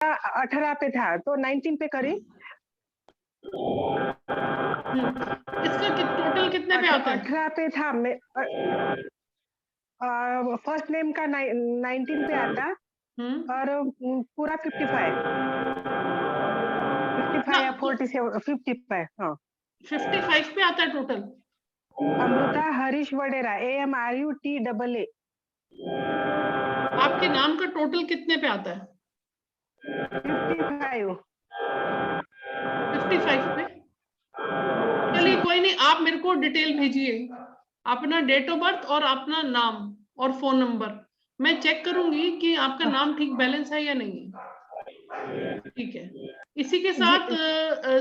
18 पे था तो 19 पे करी। इसका टोटल कितने पे आता है? 18 पे था मैं। फर्स्ट नेम का 19 पे आता और पूरा 55 या 47 55। हाँ 55 पे आता है टोटल। अमृता हरीश वडेरा, AMRUTAA। आपके नाम का टोटल कितने पे आता है? 55 पे। चलिए कोई नहीं, आप मेरे को डिटेल भेजिए, अपना डेट ऑफ बर्थ और अपना नाम और फोन नंबर। मैं चेक करूंगी कि आपका नाम ठीक बैलेंस है या नहीं है। ठीक है, इसी के साथ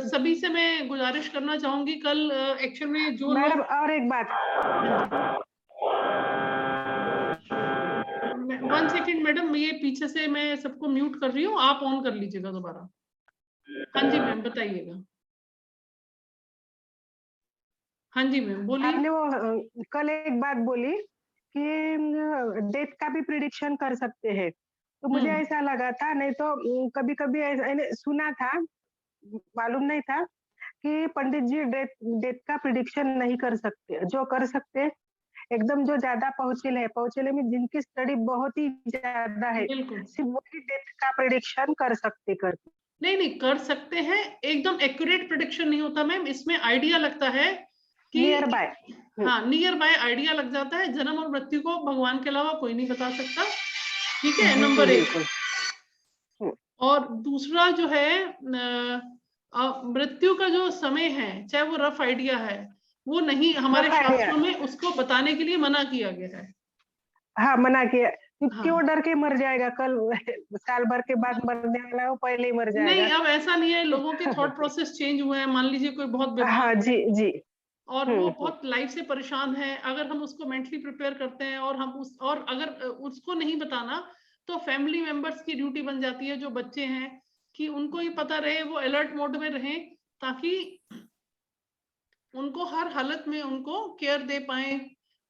सभी से मैं गुजारिश करना चाहूंगी, कल एक्चुअल में जो मैडम लोग, और एक बात। 1 सेकेंड मैडम, ये पीछे से मैं सबको म्यूट कर रही हूँ, आप ऑन कर लीजिएगा दोबारा। हाँ जी मैम बताइएगा। हाँ जी मैम बोलिए। आपने वो कल एक बात बोली कि डेथ का भी प्रिडिक्शन कर सकते हैं, तो मुझे ऐसा लगा था, नहीं तो कभी कभी सुना था, मालूम नहीं था कि पंडित जी डेथ का प्रिडिक्शन नहीं कर सकते। जो कर सकते एकदम जो ज्यादा पहुंचेले में जिनकी स्टडी बहुत ही ज्यादा है, सिर्फ वही डेथ का प्रिडिक्शन कर सकते करते। नहीं कर सकते हैं, एकदम एक्यूरेट प्रिडिक्शन नहीं होता मैम, इसमें आइडिया लगता है कि नियर बाय। हाँ नियर बाय आइडिया लग जाता है। जन्म और मृत्यु को भगवान के अलावा कोई नहीं बता सकता। ठीक है, नंबर 1। और दूसरा जो है, मृत्यु का जो समय है, चाहे वो रफ आइडिया है, वो नहीं, हमारे शास्त्रों में उसको बताने के लिए मना किया गया है। हाँ मना किया, क्यों डर के मर जाएगा, कल साल भर के बाद मरने वाला है, वो पहले ही मर जाएगा। नहीं अब ऐसा नहीं है, लोगों के थॉट प्रोसेस चेंज हुए हैं। मान लीजिए कोई बहुत बीमार हाँ जी जी, और वो बहुत लाइफ से परेशान है, अगर हम उसको मेंटली प्रिपेयर करते हैं और हम और अगर उसको नहीं बताना, तो फैमिली मेंबर्स की ड्यूटी बन जाती है, जो बच्चे हैं, कि उनको ये पता रहे, वो अलर्ट मोड में रहें, ताकि उनको हर हालत में उनको केयर दे पाए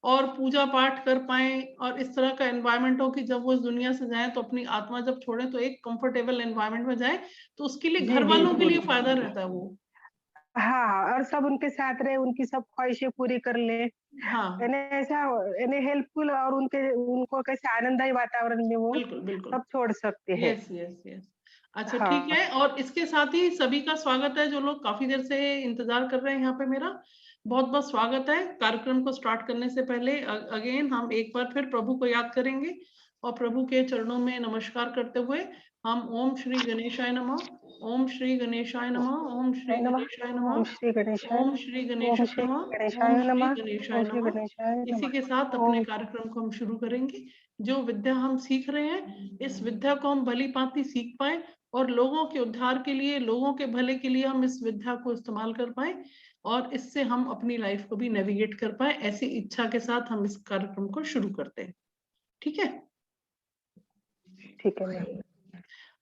और पूजा पाठ कर पाए, और इस तरह का एनवायरनमेंट हो कि जब वो इस दुनिया से जाए तो अपनी आत्मा जब छोड़े तो एक कंफर्टेबल एनवायरनमेंट में जाए, तो उसके लिए घर वालों के लिए फायदा रहता है वो। हाँ, और सब उनके साथ रहे, उनकी सब ख्वाहिशें पूरी कर ले। हाँ ऐसा हेल्पफुल, और उनको कैसे आनंददायी वातावरण में वो बिल्कुल सब छोड़ सकते हैं। यस। अच्छा ठीक है, और इसके साथ ही सभी का स्वागत है, जो लोग काफी देर से इंतजार कर रहे हैं यहाँ पे, मेरा बहुत बहुत स्वागत है। कार्यक्रम को स्टार्ट करने से पहले अगेन हम एक बार फिर प्रभु को याद करेंगे और प्रभु के चरणों में नमस्कार करते हुए हम ओम श्री गणेशाय नमः, ओम श्री गणेशाय नमः, ओम श्री गणेशाय नमः, ओम श्री गणेशाय, ओम श्री गणेशाय नमः, ओम श्री गणेशाय नमः। इसी के साथ अपने कार्यक्रम को हम शुरू करेंगे। जो विद्या हम सीख रहे हैं, इस विद्या को हम भली भांति सीख पाए और लोगों के उद्धार के लिए, लोगों के भले के लिए हम इस विद्या को इस्तेमाल कर पाए, और इससे हम अपनी लाइफ को भी नेविगेट कर पाए, ऐसी इच्छा के साथ हम इस कार्यक्रम को शुरू करते हैं। ठीक है? ठीक है।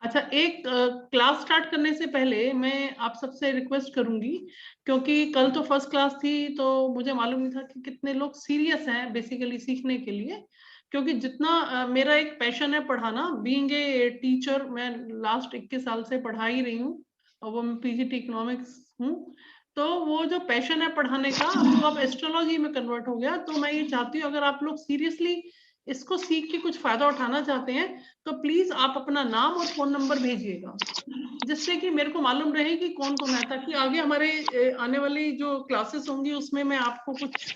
अच्छा, एक क्लास स्टार्ट करने से पहले मैं आप सबसे रिक्वेस्ट करूंगी, क्योंकि कल तो फर्स्ट क्लास थी, तो मुझे मालूम नहीं था कि कितने लोग सीरियस हैं बेसिकली सीखने के लिए, क्योंकि जितना मेरा एक पैशन है पढ़ाना, बीइंग ए टीचर, मैं लास्ट 21 साल से पढ़ा ही रही हूँ, और वो मैं पीजीटी इकोनॉमिक्स हूँ, तो वो जो पैशन है पढ़ाने का वो अब एस्ट्रोलॉजी में कन्वर्ट हो गया। तो मैं ये चाहती हूँ, अगर आप लोग सीरियसली इसको सीख के कुछ फायदा उठाना चाहते हैं, तो प्लीज आप अपना नाम और फोन नंबर भेजिएगा, जिससे कि मेरे को मालूम रहे कि कौन कौन है, ताकि आगे हमारे आने वाली जो क्लासेस होंगी उसमें मैं आपको कुछ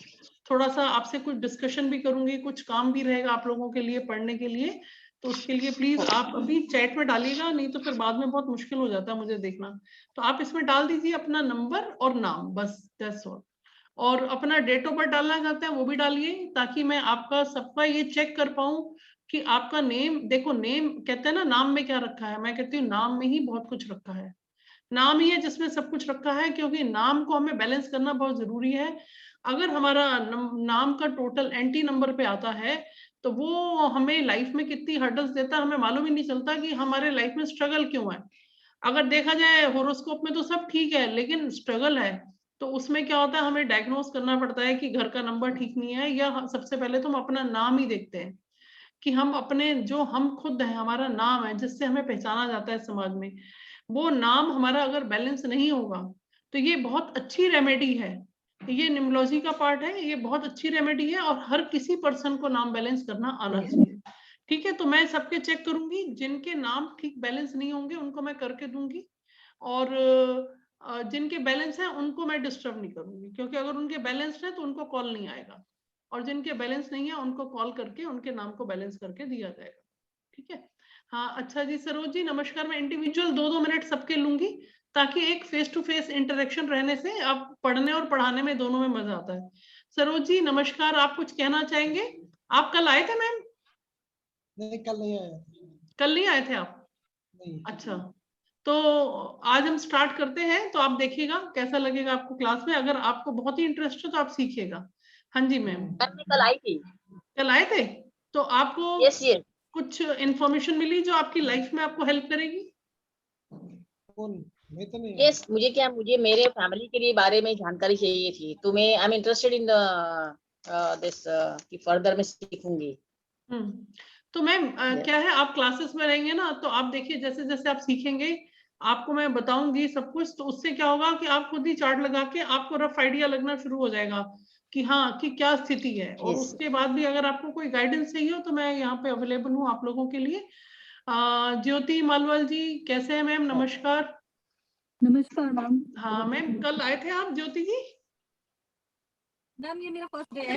थोड़ा सा आपसे कुछ डिस्कशन भी करूंगी, कुछ काम भी रहेगा आप लोगों के लिए पढ़ने के लिए। तो उसके लिए प्लीज आप अभी चैट में डालिएगा, नहीं तो फिर बाद में बहुत मुश्किल हो जाता है मुझे देखना। तो आप इसमें डाल दीजिए अपना नंबर और नाम, बस दैट्स ऑल। और अपना डेट ऑफ बर्थ डालना चाहते हैं वो भी डालिए, ताकि मैं आपका सबका ये चेक कर पाऊं कि आपका नेम, देखो नेम कहते हैं ना, नाम में क्या रखा है, मैं कहती हूँ नाम में ही बहुत कुछ रखा है। नाम ही है जिसमें सब कुछ रखा है, क्योंकि नाम को हमें बैलेंस करना बहुत जरूरी है। अगर हमारा नाम का टोटल एंटी नंबर पे आता है, तो वो हमें लाइफ में कितनी हर्डल्स देता है हमें मालूम ही नहीं चलता कि हमारे लाइफ में स्ट्रगल क्यों है। अगर देखा जाए होरोस्कोप में तो सब ठीक है, लेकिन स्ट्रगल है, तो उसमें क्या होता है, हमें डायग्नोस करना पड़ता है कि घर का नंबर ठीक नहीं है, या सबसे पहले तो हम अपना नाम ही देखते हैं कि हम अपने, जो हम खुद है, हमारा नाम है जिससे हमें पहचाना जाता है समाज में, वो नाम हमारा अगर बैलेंस नहीं होगा तो ये बहुत अच्छी रेमेडी है। ये न्यूमरोलॉजी का पार्ट है, ये बहुत अच्छी रेमेडी है, और हर किसी पर्सन को नाम बैलेंस करना आना चाहिए। ठीक है, तो मैं सबके चेक करूंगी, जिनके नाम ठीक बैलेंस नहीं होंगे उनको मैं करके दूंगी, और जिनके बैलेंस है उनको मैं डिस्टर्ब नहीं करूंगी, क्योंकि अगर उनके बैलेंस है तो उनको कॉल नहीं आएगा, और जिनके बैलेंस नहीं है उनको कॉल करके उनके नाम को बैलेंस करके दिया जाएगा। ठीक है। हाँ अच्छा जी, सरोज जी नमस्कार। मैं इंडिविजुअल 2-2 मिनट सबके लूंगी, ताकि एक फेस टू फेस इंटरेक्शन रहने से आप पढ़ने और पढ़ाने में दोनों में मजा आता है। सरोज जी नमस्कार, आप कुछ कहना चाहेंगे? आप कल आए थे मैम? नहीं, कल नहीं आया। कल नहीं आए थे आप? नहीं। अच्छा, तो आज हम स्टार्ट करते हैं, तो आप देखिएगा कैसा लगेगा आपको क्लास में। अगर आपको बहुत ही इंटरेस्ट है तो आप सीखिएगा। हाँ जी मैम। मैं कल आई थी। कल आए थे, तो आपको यस यस। कुछ इंफॉर्मेशन मिली जो आपकी लाइफ में आपको हेल्प करेगी? कौन? मैं तो नहीं। यस, मुझे मेरे फैमिली के लिए बारे में जानकारी चाहिए थी, तो मैं I am interested in this कि फर्दर मैं सीखूंगी। तो मैम Yes. क्या है, आप क्लासेस में रहेंगे ना, तो आप देखिए जैसे जैसे आप सीखेंगे आपको मैं बताऊंगी सब कुछ, तो उससे क्या होगा कि आप खुद ही चार्ट लगा के आपको रफ आइडिया लगना शुरू हो जाएगा कि हाँ कि क्या स्थिति है। और Yes. उसके बाद भी अगर आपको कोई गाइडेंस चाहिए हो तो मैं यहाँ पे अवेलेबल हूँ आप लोगों के लिए। ज्योति मालवाल जी कैसे हैं मैम? नमस्कार। नमस्कार मैम। हाँ मैम, कल आए थे आप ज्योति जी? मैम ये मेरा फर्स्ट डे है।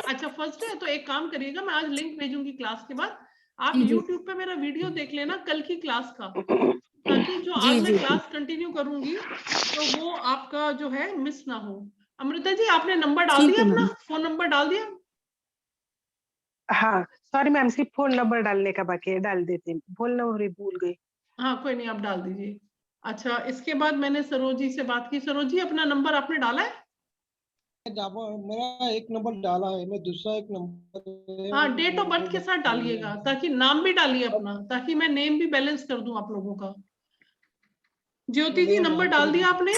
अच्छा फर्स्ट डे है, तो एक काम करिएगा, मैं आज लिंक भेजूंगी क्लास के बाद, आप जी, जी। YouTube पे मेरा वीडियो देख लेना कल की क्लास का, ताकि जो जी, आज जी, मैं क्लास कंटिन्यू करूंगी तो वो आपका जो है मिस ना हो। अमृता जी आपने नंबर डाल ठीक दिया, है अपना मैम। फोन नंबर डाल दिया? हाँ सॉरी मैम, सिर्फ फोन नंबर डालने का बाकी है, डाल देती हूँ, बोलना हो रही भूल गई। हाँ कोई नहीं, आप डाल दीजिए। अच्छा, इसके बाद मैंने सरोज जी से बात की। सरोज जी अपना नंबर आपने डाला है? मेरा एक नंबर डाला है, मैं दूसरा एक नंबर। हाँ, डेट ऑफ बर्थ के साथ डालिएगा, ताकि नाम भी डालिए अपना, ताकि मैं नेम भी बैलेंस कर दूं आप लोगों का। ज्योति जी नंबर डाल दिया आपने?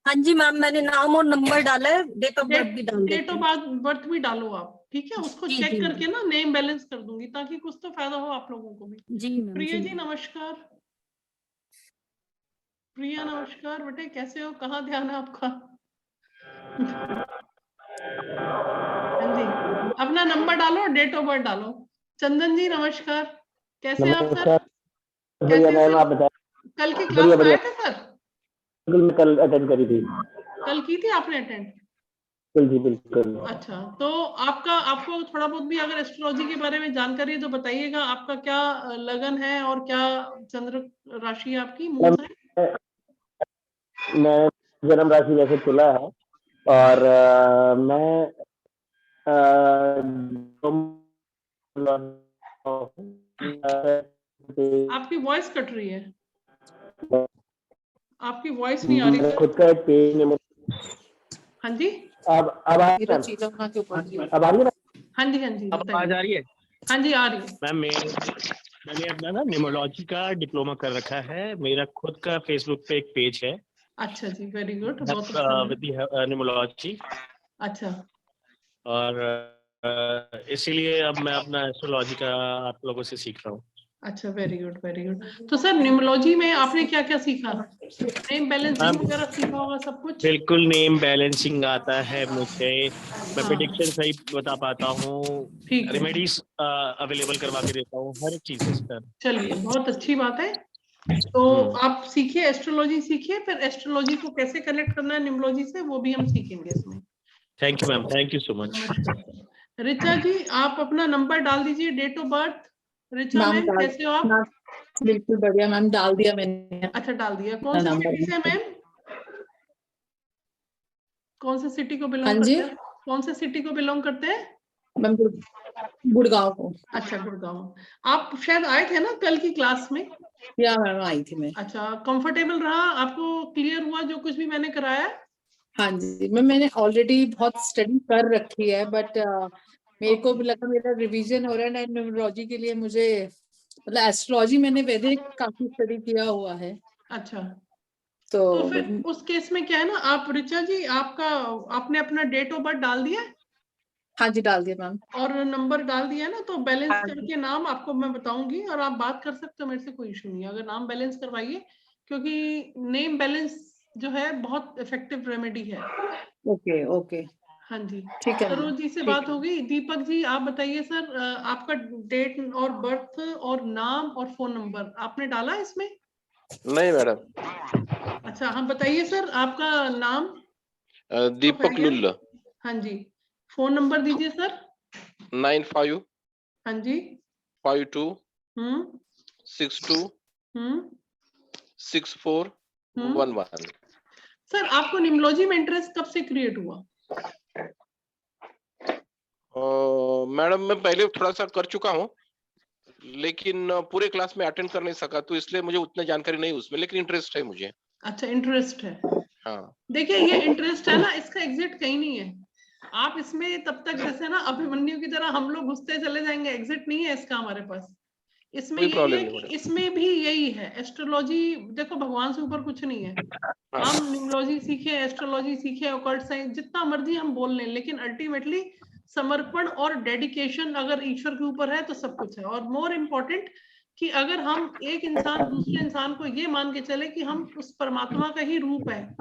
हाँ जी मैम, मैंने नाम और नंबर डाला है, डेट ऑफ बर्थ भी डाल डेट देती ऑफ हूँ। बर्थ भी डालो आप, ठीक है? उसको जी, चेक जी, करके ना नेम बैलेंस कर दूंगी, ताकि कुछ तो फायदा हो आप लोगों को भी। जी मैम। प्रिया जी जी नमस्कार। प्रिया नमस्कार बेटे, कैसे हो? कहाँ ध्यान है आपका? हाँ जी, अपना नंबर डालो, डेट ऑफ बर्थ डालो। चंदन जी नमस्कार, कैसे हैं आप सर? बढ़िया कैसे मैम, सर? आप बताएं। कल की बढ़िया क्लास में बढ़िया, आए थे सर? बिल्कुल मैं कल अटेंड करी थी। कल की थी आपने अटेंड? बिल्कुल जी बिल्कुल। अच्छा, तो आपको थोड़ा बहुत भी अगर एस्ट्रोलॉजी के बारे में जानकारी है तो बताइएगा, आपका क्या लगन है और क्या चंद्र राशि है आपकी, मून साइन? मैं जन्म राशि वैसे तुला है, और मैं आपकी वॉइस कट रही है, आपकी वॉइस नहीं आ रही सर। खुद का एक पेज। हाँ जी, अब आ रही है? अब आ रही है? हाँ जी, हाँ जी अब आवाज आ बताइए। रही है? हाँ जी आ रही है। मैम मैंने अपना ना न्यूमरोलॉजी का डिप्लोमा कर रखा है। मेरा खुद का फेसबुक पे एक पेज है अच्छा जी, वेरी गुड, बहुत अच्छा है। विद न्यूमरोलॉजी, अच्छा और इसीलिए अब मैं अपना एस्ट्रोलॉजी का आप लोगों से सीख रहा हूँ। अच्छा, वेरी गुड वेरी गुड। तो सर न्यूमरोलॉजी में आपने क्या क्या सीखा? नेम बैलेंसिंग वगैरह सीखा होगा सब कुछ? बिल्कुल, नेम बैलेंसिंग आता है मुझे, मैं हाँ प्रेडिक्शन सही बता पाता हूँ, ठीक है, रेमेडीज अवेलेबल करवा के देता हूँ, हर एक चीज है सर। चलिए बहुत अच्छी बात है। तो आप सीखिए, एस्ट्रोलॉजी सीखिए, फिर एस्ट्रोलॉजी को कैसे कनेक्ट करना है न्यूमरोलॉजी से वो भी हम सीखेंगे इसमें। Thank you ma'am, thank you so much. नमस्कार सर। रिचा जी आप अपना नंबर डाल दीजिए, date of birth. Richa ma'am ma'am कैसे हो आप? बिल्कुल बढ़िया मैम, डाल दिया मैंने अच्छा डाल दिया। कौन सी नंबर। सिटी से मैम? कौन से सिटी को हाँ बिलोंग जी करते हैं? कौन से सिटी को बिलोंग करते हैं? मैम, गुड़गांव को। अच्छा गुड़गांव। आप शायद आए थे ना कल की क्लास में? या मैम आई थी मैं। अच्छा, कंफर्टेबल रहा आपको? क्लियर हुआ जो कुछ भी मैंने कराया? हाँ जी मैम, मैंने ऑलरेडी बहुत स्टडी कर रखी है, बट मेरे को भी लगा मेरा रिवीजन हो रहा है न्यूमरोलॉजी के लिए। मुझे मतलब एस्ट्रोलॉजी मैंने वैदिक काफी स्टडी किया हुआ है। अच्छा तो फिर उस केस में क्या है ना, आप ऋचा जी आपने अपना डेट ऑफ बर्थ डाल दिया है? हाँ जी, डाल दिया मैम। और नंबर डाल दिया है ना, तो बैलेंस हाँ जी। करके नाम आपको मैं बताऊंगी और आप बात कर सकते हो मेरे से, कोई इशू नहीं है। अगर नाम बैलेंस करवाइए, क्योंकि नेम बैलेंस जो है बहुत इफेक्टिव रेमेडी है। ओके ओके, हाँ जी, ठीक है सरोज मैम, जी से ठीक बात है। हो गई। दीपक जी आप बताइए सर, आपका डेट और बर्थ और नाम और फोन नंबर आपने डाला है इसमें? नहीं मैडम। अच्छा, हाँ बताइए सर, आपका नाम? दीपक लुल्ल। हाँ जी, फोन नंबर दीजिए सर। 95 हाँ जी। 52 हम्म 62 हम्म 64 11। सर आपको निम्नोलॉजी में इंटरेस्ट कब से क्रिएट हुआ? मैडम मैं पहले थोड़ा सा कर चुका हूँ, लेकिन पूरे क्लास में अटेंड कर नहीं सका, तो इसलिए मुझे उतना जानकारी नहीं उसमें, लेकिन इंटरेस्ट है मुझे। अच्छा, इंटरेस्ट है। हाँ देखिए, ये इंटरेस्ट है ना, इसका एग्जिट कहीं नहीं है। आप इसमें तब तक जैसे ना अभिमन्यु की तरह हम लोग घुसते चले जाएंगे, एग्जिट नहीं है इसका हमारे पास। इसमें कोई यही प्रॉब्लम है नहीं कि मैडम। इसमें भी यही है, एस्ट्रोलॉजी देखो भगवान से ऊपर कुछ नहीं है। हम न्यूमरोलॉजी सीखे, एस्ट्रोलॉजी सीखे, ऑकल्ट साइंस जितना मर्जी हम बोल लें, लेकिन अल्टीमेटली समर्पण और डेडिकेशन अगर ईश्वर के ऊपर है तो सब कुछ है। और मोर इम्पोर्टेंट कि अगर हम एक इंसान दूसरे इंसान को ये मान के चले कि हम उस परमात्मा का ही रूप है,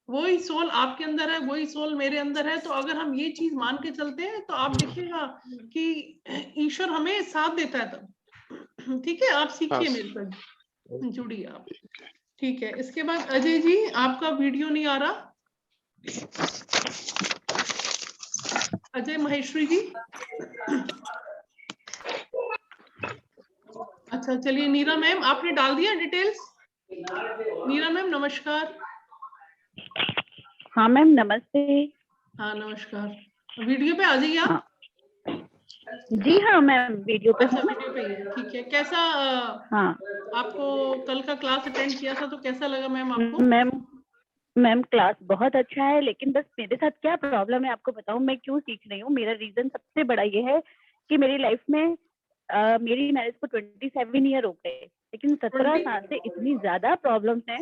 वही सोल आपके अंदर है, वही सोल मेरे अंदर है, तो अगर हम ये चीज मान के चलते हैं तो आप देखिएगा कि ईश्वर हमें साथ देता है तब। ठीक है, आप सीखिए मेरे साथ, जुड़िए आप। ठीक है, इसके बाद अजय जी आपका वीडियो नहीं आ रहा। अजय महेश्वरी जी। अच्छा चलिए, नीरा मैम आपने डाल दिया डिटेल्स? नीरा मैम नमस्कार। हाँ मैम नमस्ते। हाँ नमस्कार, वीडियो पे आ जाइए आप। हाँ। जी हाँ मैम वीडियो पे अच्छा हूँ मैं। वीडियो पे ही है, ठीक है। कैसा हाँ आपको कल का क्लास अटेंड किया था तो कैसा लगा मैम आपको? मैम क्लास बहुत अच्छा है, लेकिन बस मेरे साथ क्या प्रॉब्लम है आपको बताऊं, मैं क्यों सीख रही हूँ। मेरा रीजन सबसे बड़ा ये है कि मेरी लाइफ में मेरी मैरिज को 27 ईयर हो गए, लेकिन 17 साल से इतनी ज्यादा प्रॉब्लम्स हैं।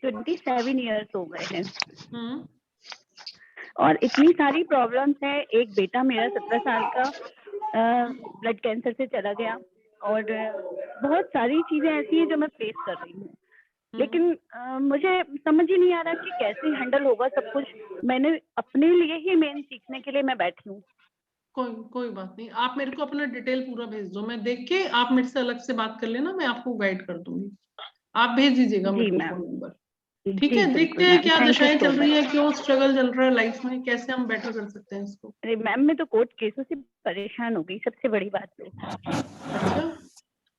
27 ईयर्स हो गए हैं और इतनी सारी प्रॉब्लम्स है। एक बेटा मेरा 17 साल का ब्लड कैंसर से चला गया और बहुत सारी चीजें ऐसी हैं जो मैं फेस कर रही हूँ, लेकिन मुझे समझ ही नहीं आ रहा कि कैसे हैंडल होगा सब कुछ। मैंने अपने लिए ही मेन सीखने के लिए मैं बैठी हूँ। कोई बात नहीं, आप मेरे को अपना डिटेल पूरा भेज दो, मैं देख के आप मेरे से अलग से बात कर लेना, मैं आपको गाइड कर दूंगी। आप भेज दीजिएगा मेरे को फोन नंबर, ठीक है? देखते हैं क्या दशाएं चल रही है, क्यों स्ट्रगल चल रहा है लाइफ में, कैसे हम बेटर कर सकते हैं इसको। अरे मैम मैं तो कोर्ट केसों से परेशान हो गई, सबसे बड़ी बात तो। अच्छा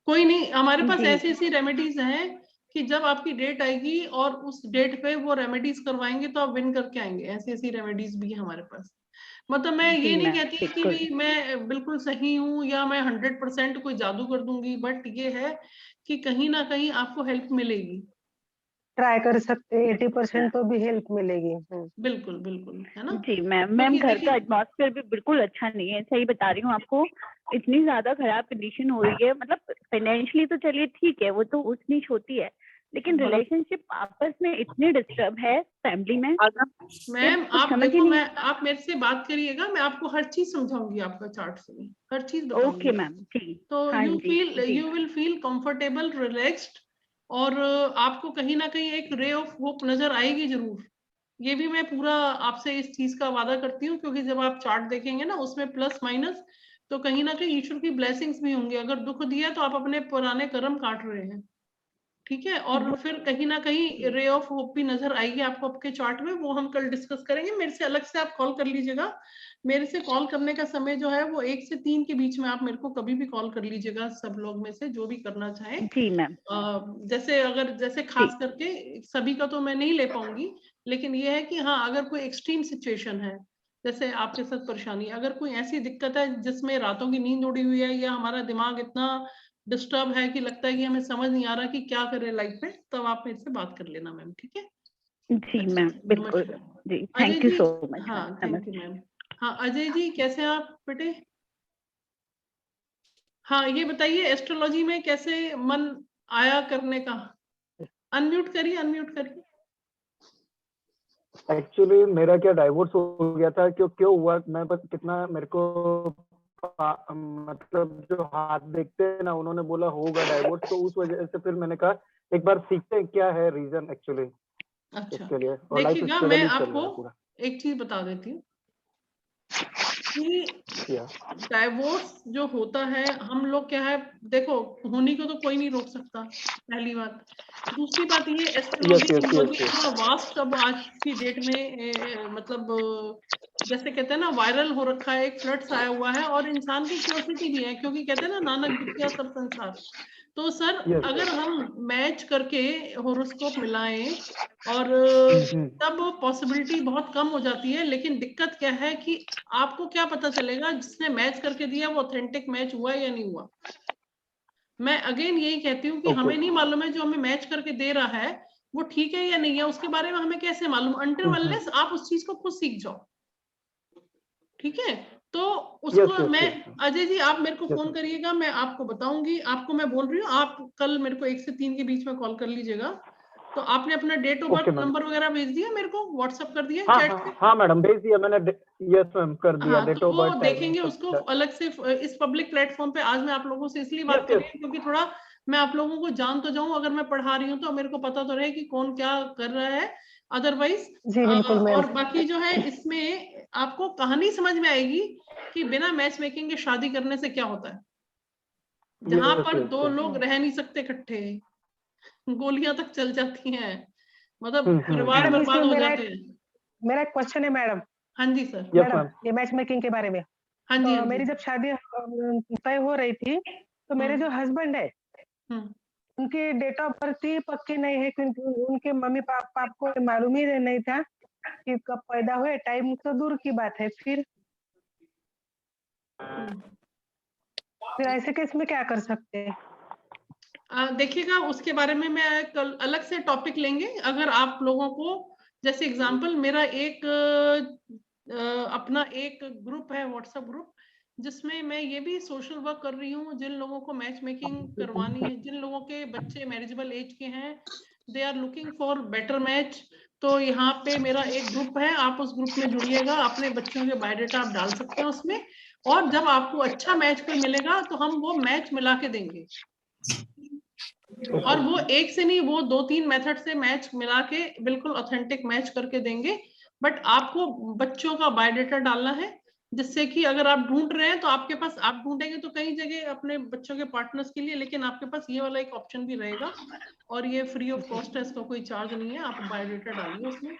कोई नहीं, हमारे पास ऐसी ऐसी रेमेडीज हैं कि जब आपकी डेट आएगी और उस डेट पे वो रेमेडीज करवाएंगे तो आप विन करके आएंगे। ऐसी ऐसी रेमेडीज भी है हमारे पास। मतलब मैं ये नहीं कहती कि भी मैं बिल्कुल सही हूँ या मैं 100% कोई जादू कर दूंगी, बट ये है कि कहीं ना कहीं आपको हेल्प मिलेगी। ट्राई कर सकते हैं, 80% तो भी हेल्प मिलेगी। बिल्कुल बिल्कुल, है ना? जी मैम घर का एटमॉस्फेयर भी बिल्कुल अच्छा नहीं है, सही बता रही हूँ आपको। इतनी ज्यादा खराब कंडीशन हो रही है, मतलब फाइनेंशियली तो चलिए ठीक है, वो तो ऊंच नीच होती है, लेकिन रिलेशनशिप आपस में इतने डिस्टर्ब है फैमिली में। मैम आप देखो, आप मेरे से बात करिएगा, मैं आपको हर चीज समझाऊंगी, आपका चार्ट से हर चीज बताऊंगी। ओके मैम ठीक। तो you will feel comfortable, relaxed, और आपको कहीं ना कहीं एक रे ऑफ होप नजर आएगी जरूर। ये भी मैं पूरा आपसे इस चीज का वादा करती हूँ, क्योंकि जब आप चार्ट देखेंगे ना उसमें प्लस माइनस, तो कहीं ना कहीं ईश्वर की ब्लेसिंग्स भी होंगे। अगर दुख दिया तो आप अपने पुराने कर्म काट रहे हैं, ठीक है? और फिर कहीं ना कहीं रे ऑफ होप भी नजर आएगी आपको आपके चार्ट में, वो हम कल डिस्कस करेंगे। मेरे से अलग से आप कॉल कर लीजिएगा। मेरे से कॉल करने का समय जो है वो 1 से 3 के बीच में आप मेरे को कभी भी कॉल कर लीजिएगा, सब लोग में से जो भी करना चाहे। जी मैम। जैसे खास करके सभी का तो मैं नहीं ले पाऊंगी, लेकिन ये है कि हाँ अगर कोई एक्सट्रीम सिचुएशन है, जैसे आपके साथ परेशानी, अगर कोई ऐसी दिक्कत है जिसमें रातों की नींद उड़ी हुई है या हमारा दिमाग इतना डिस्टर्ब है कि लगता है कि हमें समझ नहीं आ रहा कि क्या करें लाइफ में, तब आप मेरे से बात कर लेना मैम, ठीक है? जी मैम बिल्कुल जी, थैंक यू सो मच। हाँ थैंक यू मैम। हाँ अजय जी कैसे हैं आप बेटे? हाँ ये बताइए, एस्ट्रोलॉजी में कैसे मन आया करने का? अनम्यूट करिए, अनम्यूट करिए। एक्चुअली मेरा क्या डाइवोर्स हो गया था, क्यों हुआ, मैं बस कितना मेरे को मतलब जो हाथ देखते हैं ना, उन्होंने बोला होगा डाइवोर्स, तो उस वजह से फिर मैंने कहा एक बार सीखते हैं क्या है रीजन एक्चुअली अच्छा इसके लिए। और लाइफ देखिएगा, स्ट्रगल मैं ही चल रहा आपको है पूरा। एक चीज बता देती हूँ कि या डाइवोर्स जो होता है, हम लोग क्या है, देखो होने को तो कोई नहीं रोक सकता, पहली बात। दूसरी बात ये एस्ट्रोलॉजी यस न्यूमरोलॉजी इतना वास्ट अब आज की डेट में मतलब जैसे कहते हैं ना वायरल हो रखा है, एक फ्लड्स आया हुआ है, और इंसान की क्यूरियोसिटी भी है, क्योंकि कहते हैं ना नानक दुखिया सब संसार। तो सर यस अगर हम मैच करके होरोस्कोप मिलाएं और तब पॉसिबिलिटी बहुत कम हो जाती है। लेकिन दिक्कत क्या है कि आपको क्या पता चलेगा जिसने मैच करके दिया वो ऑथेंटिक मैच हुआ या नहीं हुआ। मैं अगेन यही कहती हूँ कि ओके हमें नहीं मालूम है जो हमें मैच करके दे रहा है वो ठीक है या नहीं है, उसके बारे में हमें कैसे मालूम, अनटिल अनलेस आप उस चीज को खुद सीख जाओ। ठीक है, तो उसको यस मैं यस अजय जी आप मेरे को यस फोन करिएगा, मैं आपको बताऊंगी। आपको मैं बोल रही हूँ आप कल मेरे को 1 से 3 के बीच में कॉल कर लीजिएगा। तो आपने अपना date of okay birth ma'am. Number वगैरह भेज दिया मेरे को, व्हाट्सएप कर दिया हाँ चैट हाँ पे? हाँ मैडम भेज दिया मैंने। यस मैम कर दिया, हाँ डेट तो ऑफ वो बर्थ टाइमिंग देखेंगे सब। उसको अलग से इस पब्लिक प्लेटफॉर्म पे। आज मैं आप लोगों से इसलिए बात यस कर यस रही हूँ क्योंकि थोड़ा मैं आप लोगों को जान तो जाऊं, अगर मैं पढ़ा रही हूँ तो मेरे को पता तो रहे कि कौन क्या कर रहा है। अदरवाइज जी बिल्कुल मैम। और बाकी जो है इसमें आपको कहानी समझ में आएगी कि बिना मैच मेकिंग के शादी करने से क्या होता है, जहां यस पर यस दो लोग रह नहीं सकते इकट्ठे, गोलियां तक चल जाती हैं, मतलब परिवार मैडम बर्बाद इसमें हो जाते हैं। मेरा एक क्वेश्चन है मैडम। हाँ जी सर। Yes madam ma'am. ये मैच मेकिंग के बारे में, हाँ जी, तो हाँ जी। मेरी जब शादी तय हो रही थी तो मेरे जो हस्बैंड है हम्म, उनकी डेट ऑफ बर्थ ही पक्की नहीं है, क्योंकि उनके मम्मी पापा को मालूम ही नहीं था कि कब पैदा हुए। टाइम तो दूर की बात है, फिर ऐसे केस में क्या कर सकते हैं? देखिएगा उसके बारे में मैं कल अलग से टॉपिक लेंगे। अगर आप लोगों को जैसे एग्जांपल मेरा एक अपना एक ग्रुप है, व्हाट्सएप ग्रुप, जिसमें मैं ये भी सोशल वर्क कर रही हूँ। जिन लोगों को मैच मेकिंग करवानी है, जिन लोगों के बच्चे मैरिजेबल एज के हैं, they are looking for better match, तो यहाँ पे मेरा एक ग्रुप है, आप उस ग्रुप में जुड़िएगा। अपने बच्चों के बायोडाटा आप डाल सकते हैं उसमें, और जब आपको अच्छा मैच कोई मिलेगा तो हम वो मैच मिला के देंगे। और वो एक से नहीं, वो 2-3 मेथड से मैच मिला के बिल्कुल ऑथेंटिक मैच करके देंगे। बट आपको बच्चों का बायोडाटा डालना है, जिससे कि अगर आप ढूंढ रहे हैं तो आपके पास, आप ढूंढेंगे तो कई जगह अपने बच्चों के पार्टनर्स के लिए, लेकिन आपके पास ये वाला एक ऑप्शन भी रहेगा। और ये फ्री ऑफ कॉस्ट है, इसका कोई चार्ज नहीं है। आप बायोडाटा डालिए उसमें,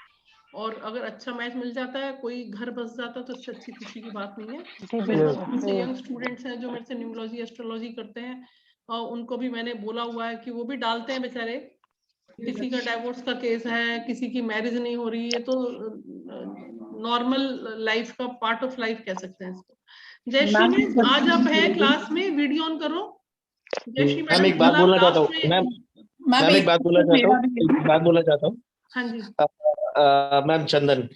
और अगर अच्छा मैच मिल जाता है, कोई घर बस जाता है, तो इससे अच्छी खुशी की बात नहीं है। मेरे पास बहुत से यंग स्टूडेंट्स हैं जो मेरे से न्यूमरोलॉजी एस्ट्रोलॉजी करते हैं, और उनको भी मैंने बोला हुआ है कि वो भी डालते हैं बेचारे। किसी का डाइवोर्स का केस है, किसी की मैरिज नहीं हो रही है, तो नॉर्मल लाइफ का पार्ट ऑफ लाइफ कह सकते हैं इसको। जयश्री मैम आज आप हैं क्लास में, वीडियो ऑन करो। जयश्री मैम मैडम एक बात बोलना चाहता हूँ, मैम मैम एक बात बोलना चाहता हूँ, एक बात बोलना चाहता हूँ। हाँ जी मैम चंदन,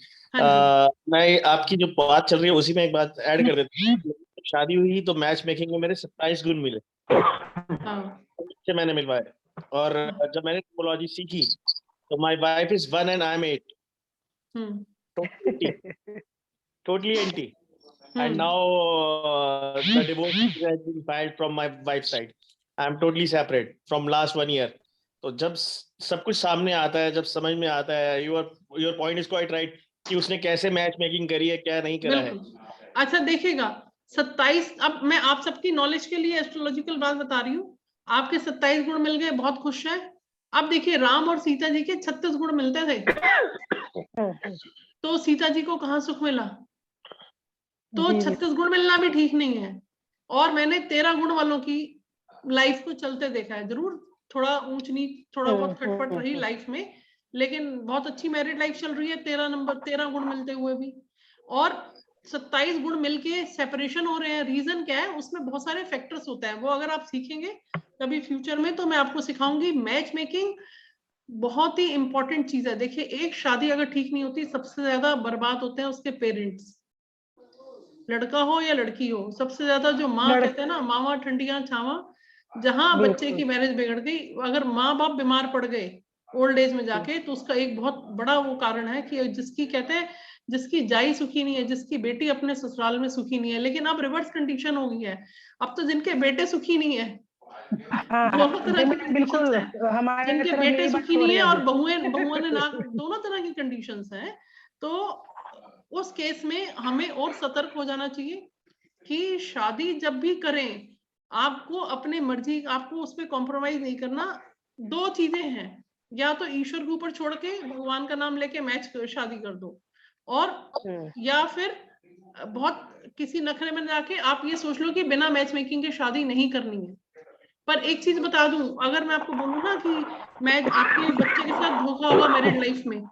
मैं आपकी जो बात चल रही है उसी में एक बात ऐड कर देता हूँ। शादी हुई तो मैच मेकिंग में मेरे 27 गुण मिले, से मैंने मिलवाए। और जब मैंने न्यूमरोलॉजी सीखी तो my wife is 1 and I'm 8, totally anti. And now the divorce has been filed from my wife's side. I'm totally separate from last 1 year. तो जब सब कुछ सामने आता है, जब समझ में आता है, your point is quite right कि उसने कैसे मैच मेकिंग करी है, क्या नहीं करा है। अच्छा देखिएगा 27, अब मैं आप सबकी नॉलेज के लिए एस्ट्रोलॉजिकल बात बता रही हूँ। आपके 27 गुण मिल गए, बहुत खुश है। अब देखिए राम और सीता जी के 36 गुण मिलते थे, तो सीता जी को कहाँ सुख मिला? तो 36 गुण मिलना भी ठीक नहीं है। और मैंने 13 गुण वालों की लाइफ को चलते देखा है, जरूर थोड़ा ऊंच नीच, थोड़ा बहुत खटपट रही लाइफ में, लेकिन बहुत अच्छी मैरिड लाइफ चल रही है 13 गुण मिलते हुए भी। और 27 गुण मिलके सेपरेशन हो रहे हैं, रीजन क्या है? उसमें बहुत सारे फैक्टर्स होते हैं, वो अगर आप सीखेंगे कभी फ्यूचर में तो मैं आपको सिखाऊंगी। मैच मेकिंग बहुत ही इंपॉर्टेंट चीज है। देखिए एक शादी अगर ठीक नहीं होती, सबसे ज्यादा बर्बाद होते हैं उसके पेरेंट्स, लड़का हो या लड़की हो। सबसे ज्यादा जो माँ कहते हैं ना, मावा ठंडियां छावा, जहां बच्चे की मैरिज बिगड़ गई, अगर माँ बाप बीमार पड़ गए ओल्ड एज में जाके, तो उसका एक बहुत बड़ा वो कारण है कि जिसकी कहते हैं जिसकी जाई सुखी नहीं है, जिसकी बेटी अपने ससुराल में सुखी नहीं है। लेकिन अब रिवर्स कंडीशन हो गई है, अब तो जिनके बेटे सुखी नहीं है, दोनों तरह की बिल्कुल कंडीशंस हैं। हमारे जिनके तरफ बेटे यही बात सुखी हो नहीं रही है है और अभी। बहुएं ने नाक, दोनों तरह की कंडीशंस हैं। तो उस केस में हमें और सतर्क हो जाना चाहिए कि शादी जब भी करें, आपको अपने मर्जी, आपको उस पर कॉम्प्रोमाइज नहीं करना। दो चीजें हैं, या तो ईश्वर के ऊपर छोड़ के भगवान का नाम लेके मैच शादी कर दो, और या फिर बहुत किसी नखरे में जाके आप ये सोच लो कि बिना मैच मेकिंग के शादी नहीं करनी है। पर एक चीज बता दूं, अगर मैं आपको बोलूं ना कि मैं आपके बच्चे के साथ धोखा होगा मैरिड लाइफ में,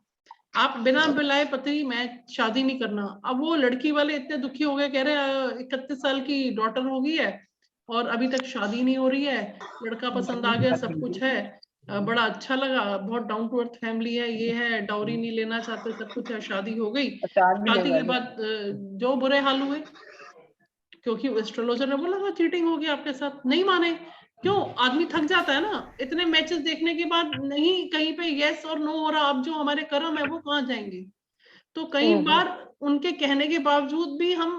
आप बिना बुलाए पति मैं शादी नहीं करना। अब वो लड़की वाले इतने दुखी हो गए, कह रहे 31 साल की डॉटर हो गई है और अभी तक शादी नहीं हो रही है, लड़का पसंद आ गया, सब कुछ है, बड़ा अच्छा लगा, बहुत डाउन टू अर्थ फैमिली है, ये है, डाउरी नहीं लेना चाहते, सब कुछ है, शादी हो गई। शादी के बाद जो बुरे हाल हुए, क्योंकि एस्ट्रोलॉजर ने बोला था चीटिंग होगी आपके साथ, नहीं माने। क्यों? आदमी थक जाता है ना, इतने मैचेस देखने के बाद नहीं कहीं पे यस और नो हो रहा, अब जो हमारे कर्म है वो कहाँ जाएंगे। तो कई बार उनके कहने के बावजूद भी हम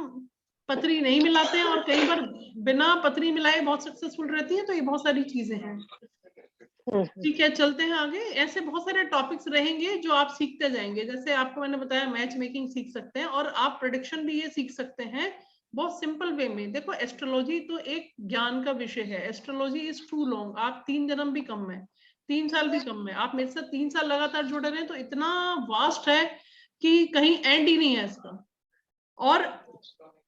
पत्री नहीं मिलाते हैं, और कई बार बिना पत्री मिलाए बहुत सक्सेसफुल रहती है। तो ये बहुत सारी चीजें हैं। ठीक है, चलते हैं आगे। ऐसे बहुत सारे टॉपिक्स रहेंगे जो आप सीखते जाएंगे। जैसे आपको मैंने बताया मैच मेकिंग सीख सकते हैं, और आप प्रेडिक्शन भी ये सीख सकते हैं बहुत सिंपल वे में। देखो एस्ट्रोलॉजी तो एक ज्ञान का विषय है, एस्ट्रोलॉजी इज टू लॉन्ग। आप 3 जन्म भी कम है, 3 साल भी कम है, आप मेरे साथ 3 साल लगातार जुड़े रहे, तो इतना वास्ट है कि कहीं एंड ही नहीं है इसका। और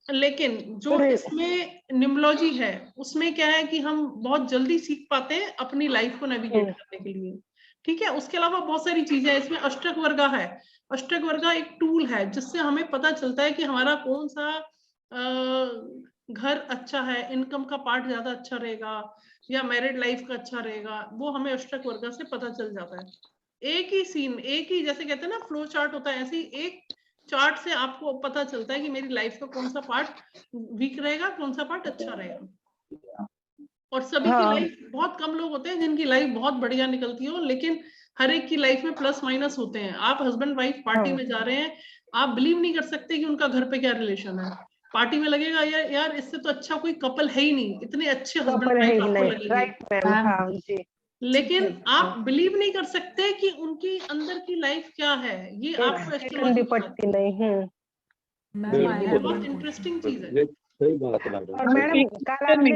लेकिन जो इसमें न्यूमरोलॉजी है उसमें क्या है कि हम बहुत जल्दी सीख पाते हैं अपनी लाइफ को नेविगेट करने के लिए। ठीक है, उसके अलावा बहुत सारी चीजें हैं इसमें। अष्टक वर्गा है, अष्टक वर्गा एक टूल है जिससे हमें पता चलता है कि हमारा कौन सा घर अच्छा है, इनकम का पार्ट ज्यादा अच्छा रहेगा या मैरिड लाइफ का अच्छा रहेगा, वो हमें अष्टक वर्गा से पता चल जाता है। एक ही सीन, एक ही जैसे कहते हैं ना फ्लो चार्ट होता है, ऐसे ही एक चार्ट से आपको पता चलता है कि मेरी लाइफ का कौन सा पार्ट वीक रहेगा, कौन सा पार्ट अच्छा रहेगा। और सभी की लाइफ, बहुत कम लोग होते हैं जिनकी लाइफ बहुत बढ़िया निकलती हो, लेकिन हर एक की लाइफ में प्लस माइनस होते हैं। आप हस्बैंड वाइफ पार्टी में जा रहे हैं, आप बिलीव नहीं कर सकते कि उनका घर पे क्या रिलेशन है। पार्टी में लगेगा यार इससे तो अच्छा कोई कपल है ही नहीं, इतने अच्छे हस्बैंड वाइफ आपको लगेंगे। लेकिन आप बिलीव नहीं कर सकते कि उनकी अंदर की लाइफ क्या है, ये आपको एस्ट्रोलॉजी बताती है। बहुत इंटरेस्टिंग चीज है। और मैडम कल आपने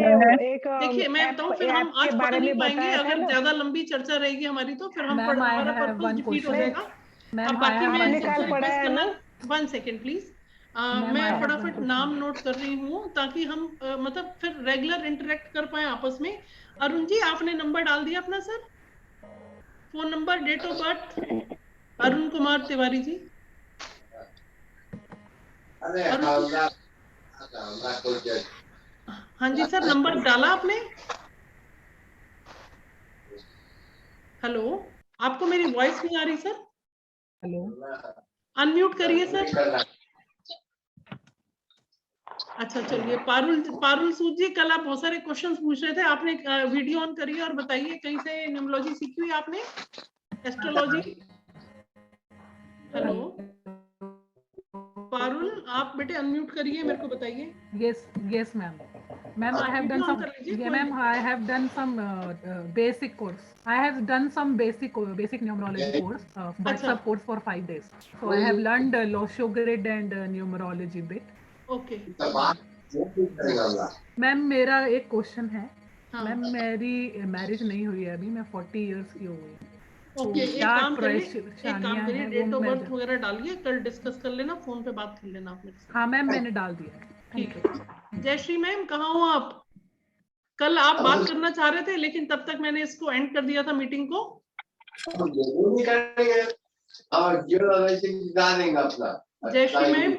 एक देखिए मैं बताऊं, फिर हम आज पढ़ नहीं पाएंगे, अगर ज्यादा लंबी चर्चा रहेगी हमारी तो फिर हम हमारा पर्पस डिफीट हो जाएगा। अब बाकी मैं सबसे रिक्वेस्ट करना, 1 सेकेंड प्लीज, मैं फटाफट नाम नोट कर रही हूँ ताकि हम मतलब फिर रेगुलर इंटरेक्ट कर पाए आपस में। अरुण जी आपने नंबर डाल दिया अपना sir, phone number, date of birth? Arun Kumar Tiwari ji. हाँ जी सर, नंबर डाला आपने? हेलो, आपको मेरी वॉइस नहीं आ रही सर? हेलो, अनम्यूट करिए सर। अच्छा चलिए, पारुल सूद जी, कल आप बहुत सारे क्वेश्चंस पूछ रहे थे, आपने वीडियो ऑन करिए और बताइए कहीं से न्यूमरोलॉजी सीखी हुई आपने, एस्ट्रोलॉजी? हेलो पारुल, आप बेटे अनम्यूट करिए, मेरे को बताइए। Yes ma'am. Ma'am, I have done some. Yeah, ma'am, I have done some basic course. I have done some basic numerology course, WhatsApp course for 5 days. So I have learned Losho grid and numerology bit. Okay. Ma'am मेरा एक question है। Ma'am मेरी marriage नहीं हुई है अभी, मैं 40 years की हो गई। ओके, एक काम करिए, डेट ऑफ बर्थ वगैरह डालिए, कल डिस्कस कर लेना, फोन पे बात कर लेना आप मेरे से। हाँ मैम मैंने डाल दिया। ठीक है। जयश्री मैम कहाँ हो आप? कल आप बात करना चाह रहे थे लेकिन तब तक मैंने इसको एंड कर दिया था मीटिंग को। जयश्री मैम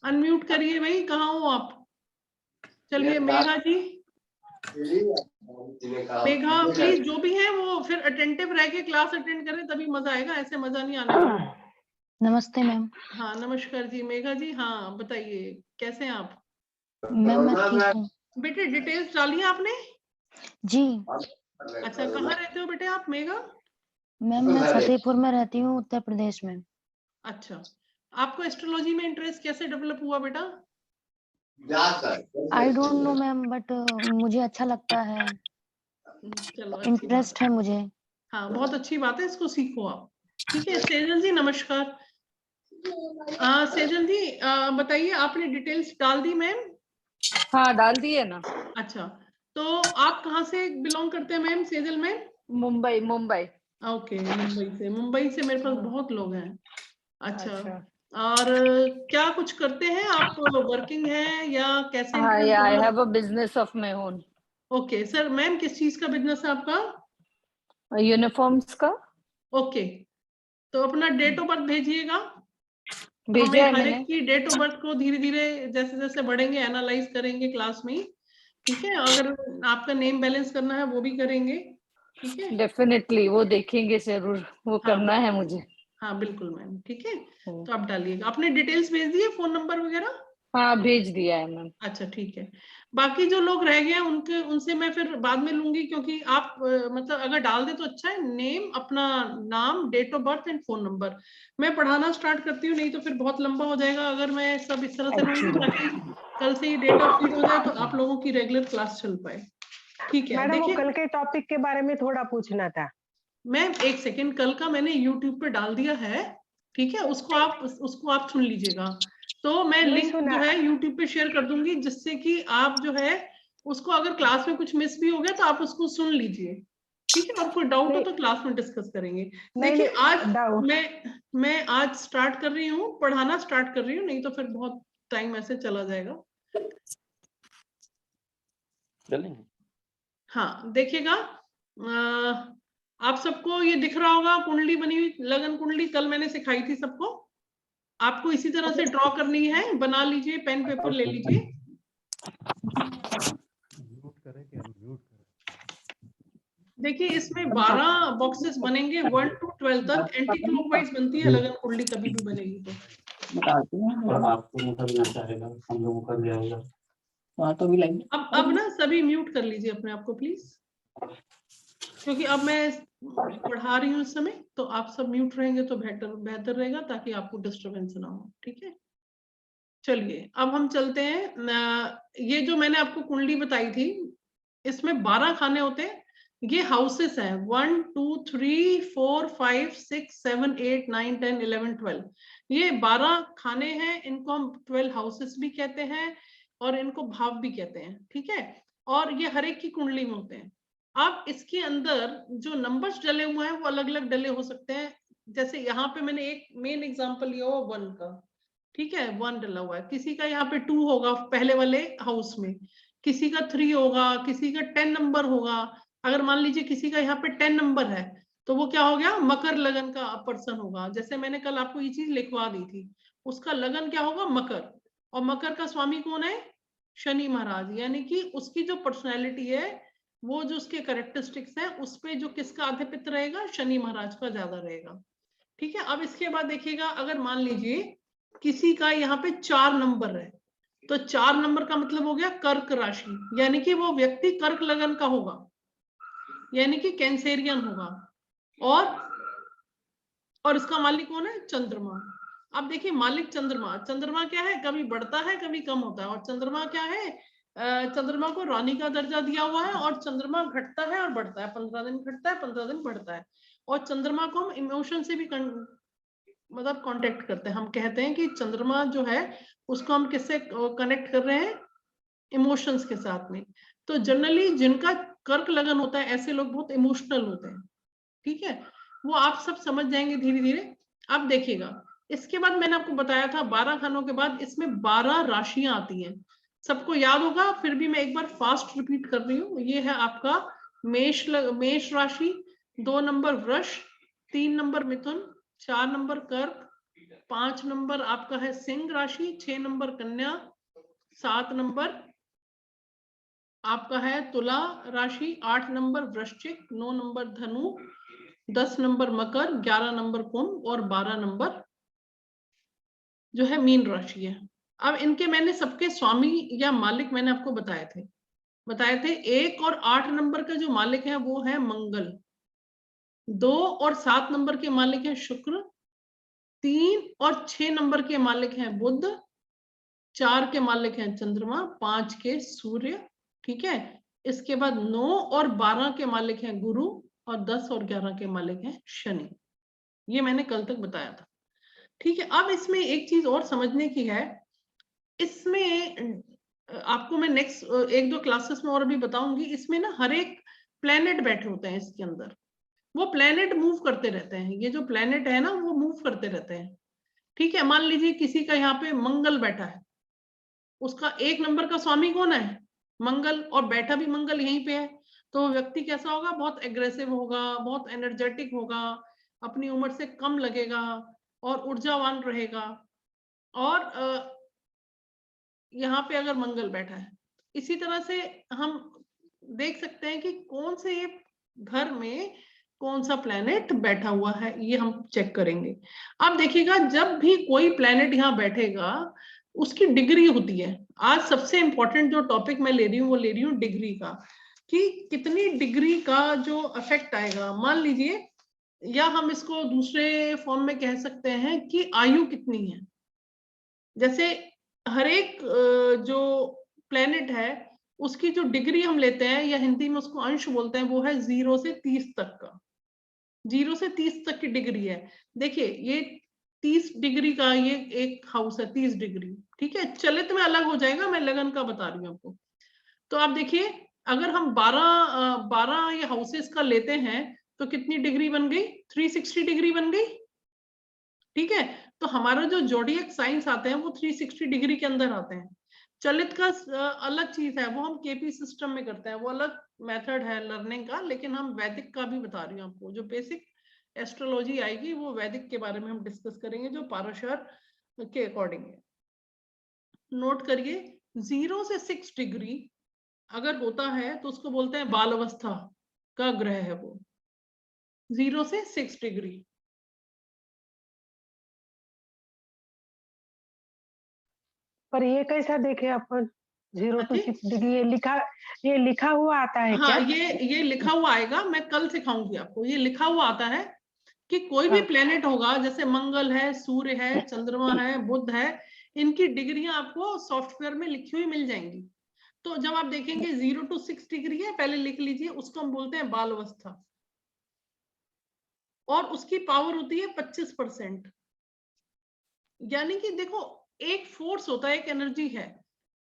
अनम्यूट करिए भाई, कहाँ हो आप? चलिए मेघा जी, मेघा प्लीज जो भी है वो फिर अटेंटिव रह के क्लास अटेंड करें, तभी मजा आएगा, ऐसे मजा नहीं आने वाला। नमस्ते मैम। हाँ नमस्कार जी मेघा जी, हाँ बताइए कैसे हैं आप? मैं ठीक हूँ। बेटे डिटेल्स डाली आपने? जी अच्छा, कहाँ रहते हो बेटे आप मेघा? मैम मैं फतेहपुर में रहती हूँ, उत्तर प्रदेश में। अच्छा, आपको एस्ट्रोलॉजी में इंटरेस्ट कैसे डेवलप हुआ बेटा? I don't know ma'am, but मुझे अच्छा लगता है, चलो अच्छी बात इंटरेस्ट है मुझे। हाँ, बहुत अच्छी बात है, इसको सीखो आप। ठीक है, सेजल जी नमस्कार। सेजल जी बताइए, आपने डिटेल्स डाल दी मैम? हाँ डाल दिए ना। अच्छा, तो आप कहाँ से बिलोंग करते हैं ma'am, Sejal ma'am? Mumbai. Mumbai okay, Mumbai से मेरे पास बहुत लोग हैं। अच्छा, अच्छा। और क्या कुछ करते हैं आप, वर्किंग है या कैसे? हाँ, या I have a business of my own. Okay sir, ma'am किस चीज का बिजनेस है आपका? यूनिफॉर्म्स का। ओके, तो अपना डेट ऑफ बर्थ भेजिएगा। भेजा हमें है हर मैंने। एक की डेट ऑफ बर्थ को धीरे धीरे जैसे जैसे बढ़ेंगे एनालाइज करेंगे क्लास में ही। ठीक है, अगर आपका नेम बैलेंस करना है वो भी करेंगे। ठीक है, डेफिनेटली वो देखेंगे जरूर, वो करना है मुझे। हाँ बिल्कुल मैम। ठीक है, तो आप डालिएगा। आपने डिटेल्स भेज दिए, फोन नंबर वगैरह? हाँ भेज दिया है मैम। अच्छा ठीक है, बाकी जो लोग रह गए उनके उनसे मैं फिर बाद में लूंगी, क्योंकि आप मतलब अगर डाल दे तो अच्छा है, नेम, अपना नाम, date of birth and phone number. मैं पढ़ाना स्टार्ट करती हूँ, नहीं तो फिर बहुत लंबा हो जाएगा अगर मैं सब इस तरह से लूंगी, ताकि कल से ही डेट ऑफ फीड हो जाए तो आप लोगों की रेगुलर क्लास चल पाए। ठीक है, मैडम वो देखिए कल के टॉपिक के बारे में थोड़ा पूछना था। मैम एक सेकेंड, कल का मैंने यूट्यूब पे डाल दिया है। ठीक है, उसको आप सुन लीजिएगा। तो मैं नहीं लिंक सुना। जो है यूट्यूब पे शेयर कर दूंगी, जिससे कि आप जो है उसको, अगर क्लास में कुछ मिस भी हो गया तो आप उसको सुन लीजिए। ठीक है, और कोई डाउट हो तो क्लास में डिस्कस करेंगे। देखिए आज मैं आज स्टार्ट कर रही हूँ, पढ़ाना स्टार्ट कर रही हूँ, नहीं तो फिर बहुत टाइम ऐसे चला जाएगा। हाँ देखिएगा, आप सबको ये दिख रहा होगा कुंडली बनी हुई, लगन कुंडली कल मैंने सिखाई थी सबको। आपको इसी तरह से ड्रॉ करनी है, बना लीजिए, पेन पेपर ले लीजिए। देखिए इसमें 12 बॉक्सेस बनेंगे 1 to 12 तक, एंटी क्लॉकवाइज बनती है लगन कुंडली, कभी भी बनेगी तो। अब ना सभी म्यूट कर लीजिए अपने आप को प्लीज, क्योंकि अब मैं पढ़ा रही हूँ इस समय, तो आप सब म्यूट रहेंगे तो बेहतर रहेगा, ताकि आपको डिस्टरबेंस ना हो। ठीक है, चलिए अब हम चलते हैं। ये जो मैंने आपको कुंडली बताई थी, इसमें 12 खाने होते हैं। ये हाउसेस हैं 1 2 3 4 5 6 7 8 9 10 11 12। ये 12 खाने हैं, इनको हम 12 हाउसेस भी कहते हैं और इनको भाव भी कहते हैं। ठीक है, और ये हर एक की कुंडली में होते हैं। अब इसके अंदर जो नंबर्स डले हुए हैं वो अलग अलग डले हो सकते हैं। जैसे यहाँ पे मैंने एक मेन एग्जांपल लिया हुआ 1 का। ठीक है, 1 डला हुआ है, किसी का यहाँ पे 2 होगा पहले वाले हाउस में, किसी का 3 होगा, किसी का 10 नंबर होगा। अगर मान लीजिए किसी का यहाँ पे 10 नंबर है, तो वो क्या हो गया, मकर लगन का पर्सन होगा। जैसे मैंने कल आपको ये चीज लिखवा दी थी, उसका लगन क्या होगा, मकर। और मकर का स्वामी कौन है, शनि महाराज। यानी कि उसकी जो पर्सनैलिटी है, वो जो उसके कैरेक्टरिस्टिक्स है, उस पे जो किसका आधिपत्य रहेगा, शनि महाराज का ज्यादा रहेगा। ठीक है, अब इसके बाद देखिएगा, अगर मान लीजिए किसी का यहाँ पे 4 नंबर है, तो 4 नंबर का मतलब हो गया कर्क राशि, यानी कि वो व्यक्ति कर्क लगन का होगा, यानी कि कैंसेरियन होगा। और इसका मालिक कौन है, चंद्रमा। अब देखिए मालिक चंद्रमा, चंद्रमा क्या है, कभी बढ़ता है कभी कम होता है। और चंद्रमा क्या है, चंद्रमा को रानी का दर्जा दिया हुआ है, और चंद्रमा घटता है और बढ़ता है, 15 दिन घटता है 15 दिन बढ़ता है। और चंद्रमा को हम इमोशन से भी मतलब कांटेक्ट करते हैं। हम कहते हैं कि चंद्रमा जो है उसको हम किससे कनेक्ट कर रहे हैं, इमोशंस के साथ में। तो जनरली जिनका कर्क लगन होता है, ऐसे लोग बहुत इमोशनल होते हैं। ठीक है, वो आप सब समझ जाएंगे धीरे धीरे। अब देखिएगा, इसके बाद मैंने आपको बताया था 12 खानों के बाद इसमें 12 राशियां आती हैं। सबको याद होगा, फिर भी मैं एक बार फास्ट रिपीट कर रही हूँ। ये है आपका मेष राशि, 2 नंबर वृष, 3 नंबर मिथुन, 4 नंबर कर्क, 5 नंबर आपका है सिंह राशि, 6 नंबर कन्या, 7 नंबर आपका है तुला राशि, 8 नंबर वृश्चिक, 9 नंबर धनु, 10 नंबर मकर, 11 नंबर कुंभ और 12 नंबर जो है मीन राशि है। अब इनके मैंने सबके स्वामी या मालिक मैंने आपको बताए थे। बताए थे। 1 और 8 नंबर का जो मालिक है वो है मंगल। 2 और 7 नंबर के मालिक है शुक्र। 3 और 6 नंबर के मालिक हैं बुध। 4 के मालिक हैं चंद्रमा। 5 के सूर्य। ठीक है। इसके बाद 9 और 12 के मालिक हैं गुरु, और 10 और 11 के मालिक हैं शनि। ये मैंने कल तक बताया था। ठीक है। अब इसमें एक चीज और समझने की है, इसमें आपको मैं नेक्स्ट 1-2 क्लासेस में और भी बताऊंगी। इसमें ना हर एक प्लेनेट बैठे होते हैं इसके अंदर, वो प्लेनेट मूव करते रहते हैं। ये जो प्लेनेट है ना वो मूव करते रहते हैं। ठीक है। मान लीजिए किसी का यहाँ पे मंगल बैठा है, उसका 1 नंबर का स्वामी कौन है? मंगल, और बैठा भी मंगल यहीं पे है। तो व्यक्ति कैसा होगा? बहुत एग्रेसिव होगा, बहुत एनर्जेटिक होगा, अपनी उम्र से कम लगेगा और ऊर्जावान रहेगा। और यहाँ पे अगर मंगल बैठा है, इसी तरह से हम देख सकते हैं कि कौन से घर में कौन सा प्लेनेट बैठा हुआ है, ये हम चेक करेंगे। अब देखिएगा, जब भी कोई प्लेनेट यहाँ बैठेगा उसकी डिग्री होती है। आज सबसे इंपॉर्टेंट जो टॉपिक मैं ले रही हूँ वो ले रही हूँ डिग्री का, कि कितनी डिग्री का जो इफेक्ट आएगा। मान लीजिए, या हम इसको दूसरे फॉर्म में कह सकते हैं कि आयु कितनी है। जैसे हर एक जो प्लेनेट है उसकी जो डिग्री हम लेते हैं, या हिंदी में उसको अंश बोलते हैं, वो है 0 से 30 तक का। 0 से 30 तक की डिग्री है। देखिए ये 30 डिग्री का ये एक हाउस है, 30 डिग्री। ठीक है। चलित में अलग हो जाएगा, मैं लगन का बता रही हूँ आपको। तो आप देखिए, अगर हम 12 ये हाउसेस का लेते हैं तो कितनी डिग्री बन गई? 360 डिग्री बन गई। ठीक है। तो हमारा जो जोडियक साइंस आते हैं वो 360 डिग्री के अंदर आते हैं। चलित का अलग चीज है, वो हम केपी सिस्टम में करते हैं, वो अलग मेथड है लर्निंग का। लेकिन हम वैदिक का भी बता रही हूँ आपको। जो बेसिक एस्ट्रोलॉजी आएगी वो वैदिक के बारे में हम डिस्कस करेंगे, जो पाराशर के अकॉर्डिंग है। नोट करिए, 0 से 6 डिग्री अगर होता है तो उसको बोलते हैं बाल अवस्था का ग्रह है वो। 0 से 6 डिग्री। पर ये कैसा देखे अपन? 0 to 6 डिग्री ये लिखा हुआ आता है हाँ, क्या? ये लिखा हुआ आएगा, मैं कल सिखाऊंगी आपको। ये लिखा हुआ आता है कि कोई भी प्लेनेट होगा, जैसे मंगल है, सूर्य है, चंद्रमा है, बुध है, इनकी डिग्रियां आपको सॉफ्टवेयर में लिखी हुई मिल जाएंगी। तो जब आप देखेंगे 0 to 6 डिग्री है, पहले लिख लीजिए, उसको हम बोलते हैं बाल अवस्था, और उसकी पावर होती है 25%। यानी कि देखो, एक फोर्स होता है, एक एनर्जी है।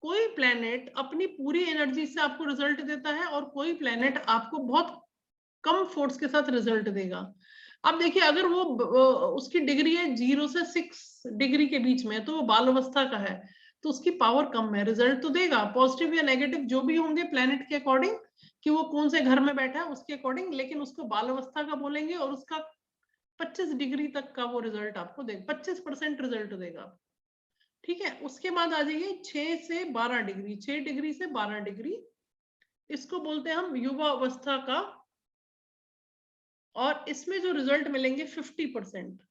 कोई प्लेनेट अपनी पूरी एनर्जी से आपको रिजल्ट देता है, और कोई प्लेनेट आपको बहुत कम फोर्स के साथ रिजल्ट देगा। अब देखिए, अगर वो उसकी डिग्री है 0 से 6 डिग्री के बीच में, तो वो बाल अवस्था का है, तो उसकी पावर कम है, रिजल्ट तो देगा पॉजिटिव या नेगेटिव जो भी होंगे प्लेनेट के अकॉर्डिंग, कि वो कौन से घर में बैठा है उसके अकॉर्डिंग, लेकिन उसको बाल अवस्था का बोलेंगे, और उसका 25 डिग्री तक का वो रिजल्ट आपको देगा, 25% रिजल्ट देगा। ठीक है। उसके बाद आ जाइए 6 से 12 डिग्री। 6 डिग्री से 12 डिग्री, इसको बोलते हैं हम युवा अवस्था का, और इसमें जो रिजल्ट मिलेंगे 50%।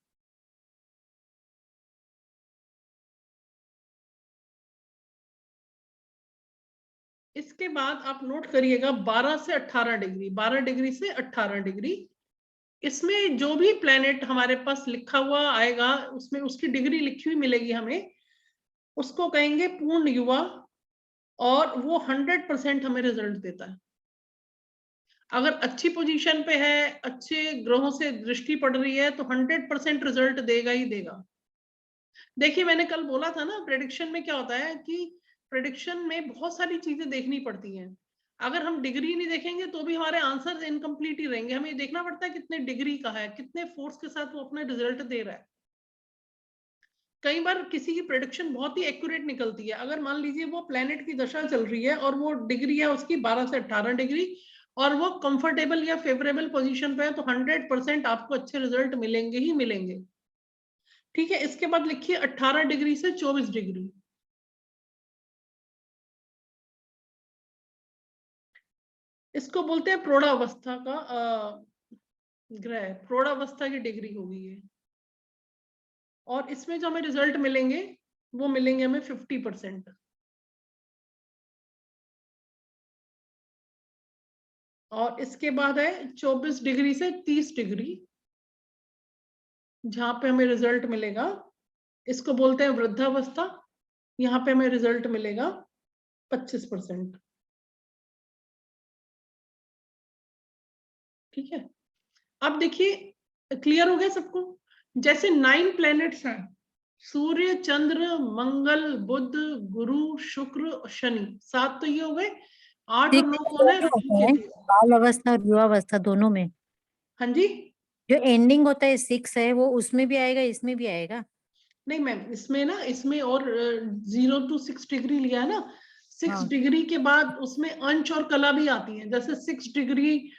इसके बाद आप नोट करिएगा 12 से 18 डिग्री। 12 डिग्री से 18 डिग्री, इसमें जो भी प्लेनेट हमारे पास लिखा हुआ आएगा, उसमें उसकी डिग्री लिखी हुई मिलेगी हमें, उसको कहेंगे पूर्ण युवा, और वो 100% हमें रिजल्ट देता है। अगर अच्छी पोजीशन पे है, अच्छे ग्रहों से दृष्टि पड़ रही है, तो 100% रिजल्ट देगा ही देगा। देखिए, मैंने कल बोला था ना, प्रेडिक्शन में क्या होता है कि प्रेडिक्शन में बहुत सारी चीजें देखनी पड़ती हैं। अगर हम डिग्री नहीं देखेंगे तो भी हमारे आंसर इनकम्प्लीट ही रहेंगे। हमें देखना पड़ता है कितने डिग्री का है, कितने फोर्स के साथ वो अपना रिजल्ट दे रहा है। कई बार किसी की प्रेडिक्शन बहुत ही एक्यूरेट निकलती है। अगर मान लीजिए वो प्लेनेट की दशा चल रही है और वो डिग्री है उसकी 12 से 18 डिग्री, और वो कंफर्टेबल या फेवरेबल पोजीशन पे है, तो 100% आपको अच्छे रिजल्ट मिलेंगे ही मिलेंगे। ठीक है। इसके बाद लिखिए 18 डिग्री से 24 डिग्री। इसको बोलते हैं प्रौढ़ावस्था का ग्रह, प्रौढ़ावस्था की डिग्री होगी ये, और इसमें जो हमें रिजल्ट मिलेंगे वो मिलेंगे हमें 50%। और इसके बाद है 24 डिग्री से 30 डिग्री, जहां पे हमें रिजल्ट मिलेगा, इसको बोलते हैं वृद्धावस्था। यहाँ पे हमें रिजल्ट मिलेगा 25%। ठीक है, अब देखिए क्लियर हो गया सबको। जैसे 9 प्लैनेट्स हैं, सूर्य, चंद्र, मंगल, बुध, गुरु, शुक्र, शनि, 7 तो ये हो गए। 8 और 9 कौन है? राहु, केतु। बाल अवस्था और युवावस्था दोनों में। हाँ जी, जो एंडिंग होता है 6 है, वो उसमें भी आएगा, इसमें भी आएगा? नहीं मैम, इसमें ना, इसमें और 0 to 6 डिग्री लिया है ना। 6 डिग्री के बाद उसमें अंश और कला भी आती है। जैसे 6 डिग्री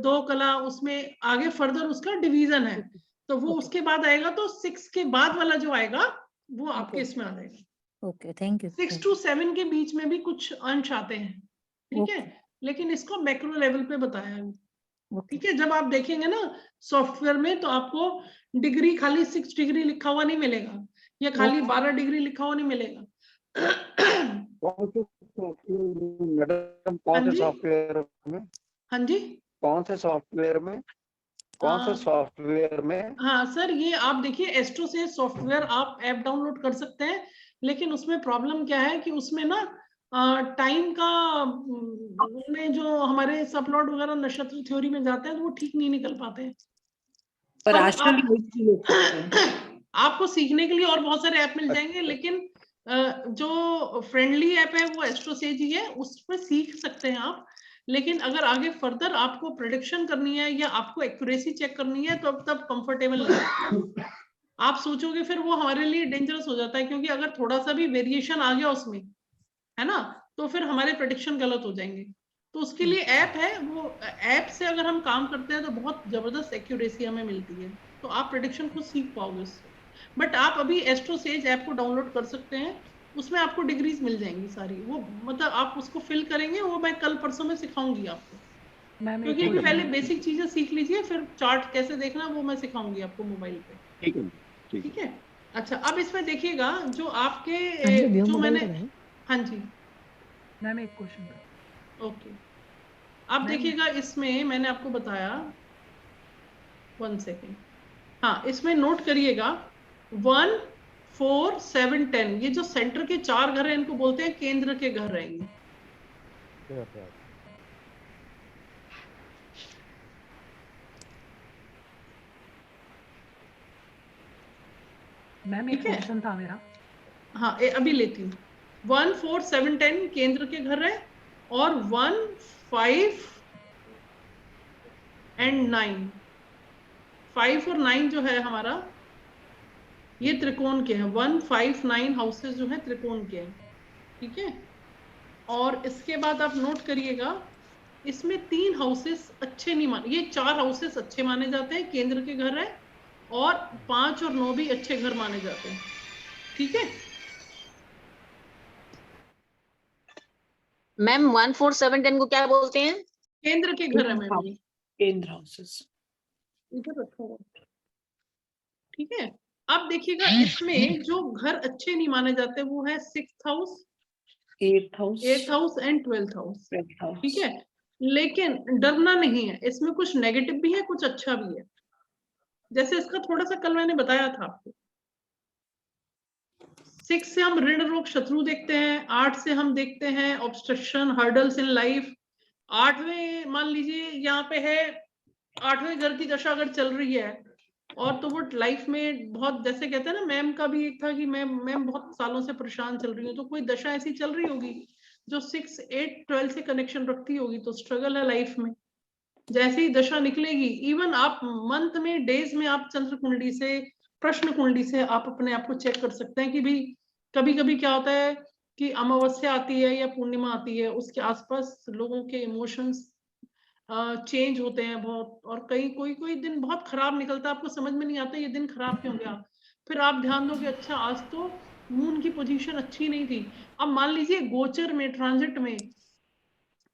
2 कला, उसमें आगे फर्दर उसका डिवीजन है, तो वो उसके बाद आएगा। तो 6 के बाद वाला जो आएगा वो आपके इसमें आ जाएगा। Okay, thank you. 6 to 7 के बीच में भी कुछ अंश आते हैं, ठीक है, लेकिन इसको मैक्रो लेवल पे बताया है। ठीक है, जब आप देखेंगे ना सॉफ्टवेयर में, तो आपको डिग्री खाली 6 डिग्री लिखा हुआ नहीं मिलेगा, या खाली 12 डिग्री लिखा हुआ नहीं मिलेगा। मैडम कौन से सॉफ्टवेयर में? हाँ जी, कौन से सॉफ्टवेयर में? कौन से सॉफ्टवेयर में? हाँ सर, ये आप देखिए एस्ट्रो से सॉफ्टवेयर आप ऐप डाउनलोड कर सकते हैं, लेकिन उसमें प्रॉब्लम क्या है कि उसमें ना टाइम का, उनमें जो हमारे सबलॉट वगैरह नक्षत्र थ्योरी में जाते हैं तो वो ठीक नहीं निकल पाते हैं। पर आपको सीखने के लिए और बहुत सारे ऐप मिल जाएंगे, लेकिन जो फ्रेंडली ऐप है वो एस्ट्रोसेज ही है, उसमें सीख सकते हैं आप। लेकिन अगर आगे फर्दर आपको प्रेडिक्शन करनी है या आपको एक्यूरेसी चेक करनी है, तो तब कंफर्टेबल नहीं आप सोचोगे, फिर वो हमारे लिए डेंजरस हो जाता है, क्योंकि अगर थोड़ा सा भी वेरिएशन आ गया उसमें, है ना, तो फिर हमारे प्रेडिक्शन गलत हो जाएंगे। तो उसके लिए ऐप है, वो ऐप से अगर हम काम करते हैं तो बहुत जबरदस्त एक्यूरेसी हमें मिलती है, तो आप प्रेडिक्शन खुद सीख पाओगे उससे। बट आप अभी एस्ट्रोसेज ऐप को डाउनलोड कर सकते हैं, उसमें आपको डिग्रीज मिल जाएंगी सारी, वो मतलब आप उसको फिल करेंगे, वो मैं कल परसों में सिखाऊंगी आपको, क्योंकि पहले बेसिक चीजें सीख लीजिए, फिर चार्ट कैसे देखना वो मैं सिखाऊंगी आपको मोबाइल पे। ठीक है। अच्छा, अब इसमें देखिएगा जो आपके जो मैंने, हाँ जी मैम एक क्वेश्चन। ओके, अब देखिएगा इसमें मैंने आपको बताया, 1 सेकेंड, हाँ इसमें नोट करिएगा 1, 4, 7, 10, ये जो सेंटर के 4 घर हैं इनको बोलते हैं केंद्र के घर रहेंगे। मैम एक क्वेश्चन था मेरा। हाँ अभी लेती हूँ। 1, 4, 7, 10 केंद्र के घर है, और 1, 5 एंड 9, 5 और 9 जो है हमारा, ये त्रिकोण के हैं। 1, 5, 9 हाउसेस जो है त्रिकोण के हैं, ठीक है। और इसके बाद आप नोट करिएगा, इसमें 3 हाउसेस अच्छे नहीं माने, ये 4 हाउसेस अच्छे माने जाते हैं, केंद्र के घर है, और 5 और 9 भी अच्छे घर माने जाते हैं, ठीक है। मैम 1, 4, 7, 10 को क्या बोलते हैं? केंद्र के घर है मैम, ये केंद्र हाउसेस इधर रखो, ठीक है। अब देखिएगा इसमें जो घर अच्छे नहीं माने जाते वो है 6th house, 8th house and 12th house, ठीक है। लेकिन डरना नहीं है, इसमें कुछ नेगेटिव भी है, कुछ अच्छा भी है। जैसे इसका थोड़ा सा कल मैंने बताया था आपको, 6 से हम ऋण रोग शत्रु देखते हैं, 8 से हम देखते हैं ऑब्स्ट्रक्शन हर्डल्स इन लाइफ। 8वें मान लीजिए यहाँ पे है, 8वें घर की दशा अगर चल रही है, और तो वो लाइफ में बहुत, जैसे कहते हैं ना, मैम का भी एक था कि मैम बहुत सालों से परेशान चल रही हूँ, तो कोई दशा ऐसी चल रही होगी जो 6, 8, 12 से कनेक्शन रखती होगी, तो स्ट्रगल है लाइफ में। जैसे ही दशा निकलेगी, इवन आप मंथ में, डेज में आप चंद्र कुंडली से, प्रश्न कुंडली से आप अपने आप को चेक कर सकते हैं कि भी कभी कभी क्या होता है कि अमावस्या आती है या पूर्णिमा आती है, उसके आसपास लोगों के इमोशंस चेंज होते हैं बहुत, और कोई दिन बहुत खराब निकलता है, आपको समझ में नहीं आता ये दिन खराब क्यों गया। फिर आप ध्यान दोगे, अच्छा आज तो मून की पोजीशन अच्छी नहीं थी। अब मान लीजिए गोचर में, ट्रांजिट में,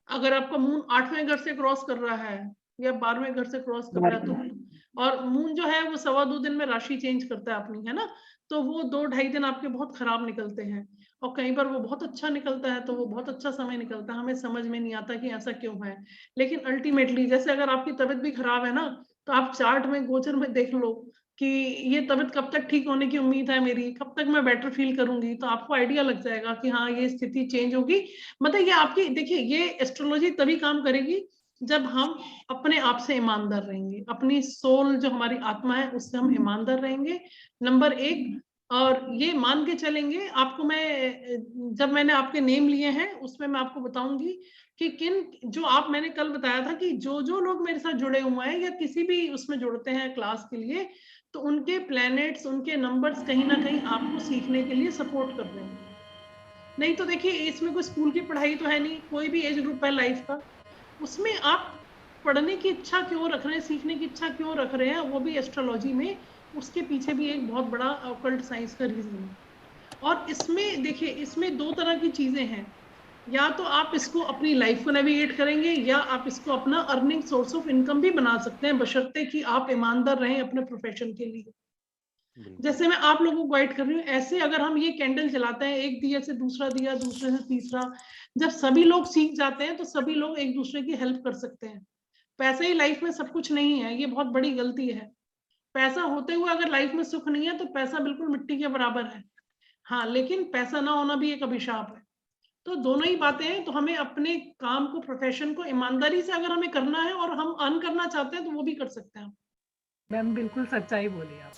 अगर आपका मून 8वें घर से क्रॉस कर रहा है या 12वें घर से क्रॉस कर रहा है, तो और मून जो है वो 2.25 दिन में राशि चेंज करता है अपनी, है ना, तो वो 2-2.5 दिन आपके बहुत खराब निकलते हैं, और कई बार वो बहुत अच्छा निकलता है, तो वो बहुत अच्छा समय निकलता है, हमें समझ में नहीं आता कि ऐसा क्यों है। लेकिन अल्टीमेटली जैसे अगर आपकी तबीयत भी खराब है ना, तो आप चार्ट में, गोचर में देख लो कि ये तबीयत कब तक ठीक होने की उम्मीद है मेरी, कब तक मैं बेटर फील करूंगी, तो आपको आइडिया लग जाएगा कि हाँ ये स्थिति चेंज होगी। मतलब ये आपकी, देखिए ये एस्ट्रोलॉजी तभी काम करेगी जब हम अपने आप से ईमानदार रहेंगे, अपनी सोल जो हमारी आत्मा है उससे हम ईमानदार रहेंगे, नंबर 1। और ये मान के चलेंगे, आपको मैं, जब मैंने आपके नेम लिए हैं उसमें मैं आपको बताऊंगी कि किन, जो आप, मैंने कल बताया था कि जो जो लोग मेरे साथ जुड़े हुए हैं या किसी भी उसमें जुड़ते हैं क्लास के लिए, तो उनके प्लैनेट्स, उनके नंबर्स कहीं ना कहीं आपको सीखने के लिए सपोर्ट कर रहे हैं। नहीं तो देखिए इसमें कोई स्कूल की पढ़ाई तो है नहीं, कोई भी एज ग्रुप है लाइफ का, उसमें आप पढ़ने की इच्छा क्यों रख रहे हैं, सीखने की इच्छा क्यों रख रहे हैं, वो भी एस्ट्रोलॉजी में, उसके पीछे भी एक बहुत बड़ा ऑकल्ट साइंस का रीजन है। और इसमें देखिए, इसमें 2 तरह की चीजें हैं, या तो आप इसको अपनी लाइफ को नेविगेट करेंगे, या आप इसको अपना अर्निंग सोर्स ऑफ इनकम भी बना सकते हैं, बशर्ते कि आप ईमानदार रहें अपने प्रोफेशन के लिए। जैसे मैं आप लोगों को गाइड कर रही हूँ, ऐसे अगर हम ये कैंडल जलाते हैं, एक दिया से दूसरा दिया, दूसरे से तीसरा, जब सभी लोग सीख जाते हैं तो सभी लोग एक दूसरे की हेल्प कर सकते हैं। पैसे ही लाइफ में सब कुछ नहीं है, ये बहुत बड़ी गलती है। पैसा होते हुए अगर लाइफ में सुख नहीं है तो पैसा बिल्कुल मिट्टी के बराबर है। हाँ, लेकिन पैसा ना होना भी एक अभिशाप है। तो दोनों ही बातें हैं, तो हमें अपने काम को, प्रोफेशन को ईमानदारी से अगर हमें करना है और हम अर्न करना चाहते हैं तो वो भी कर सकते हैं। मैम बिल्कुल सच्चाई बोली आप,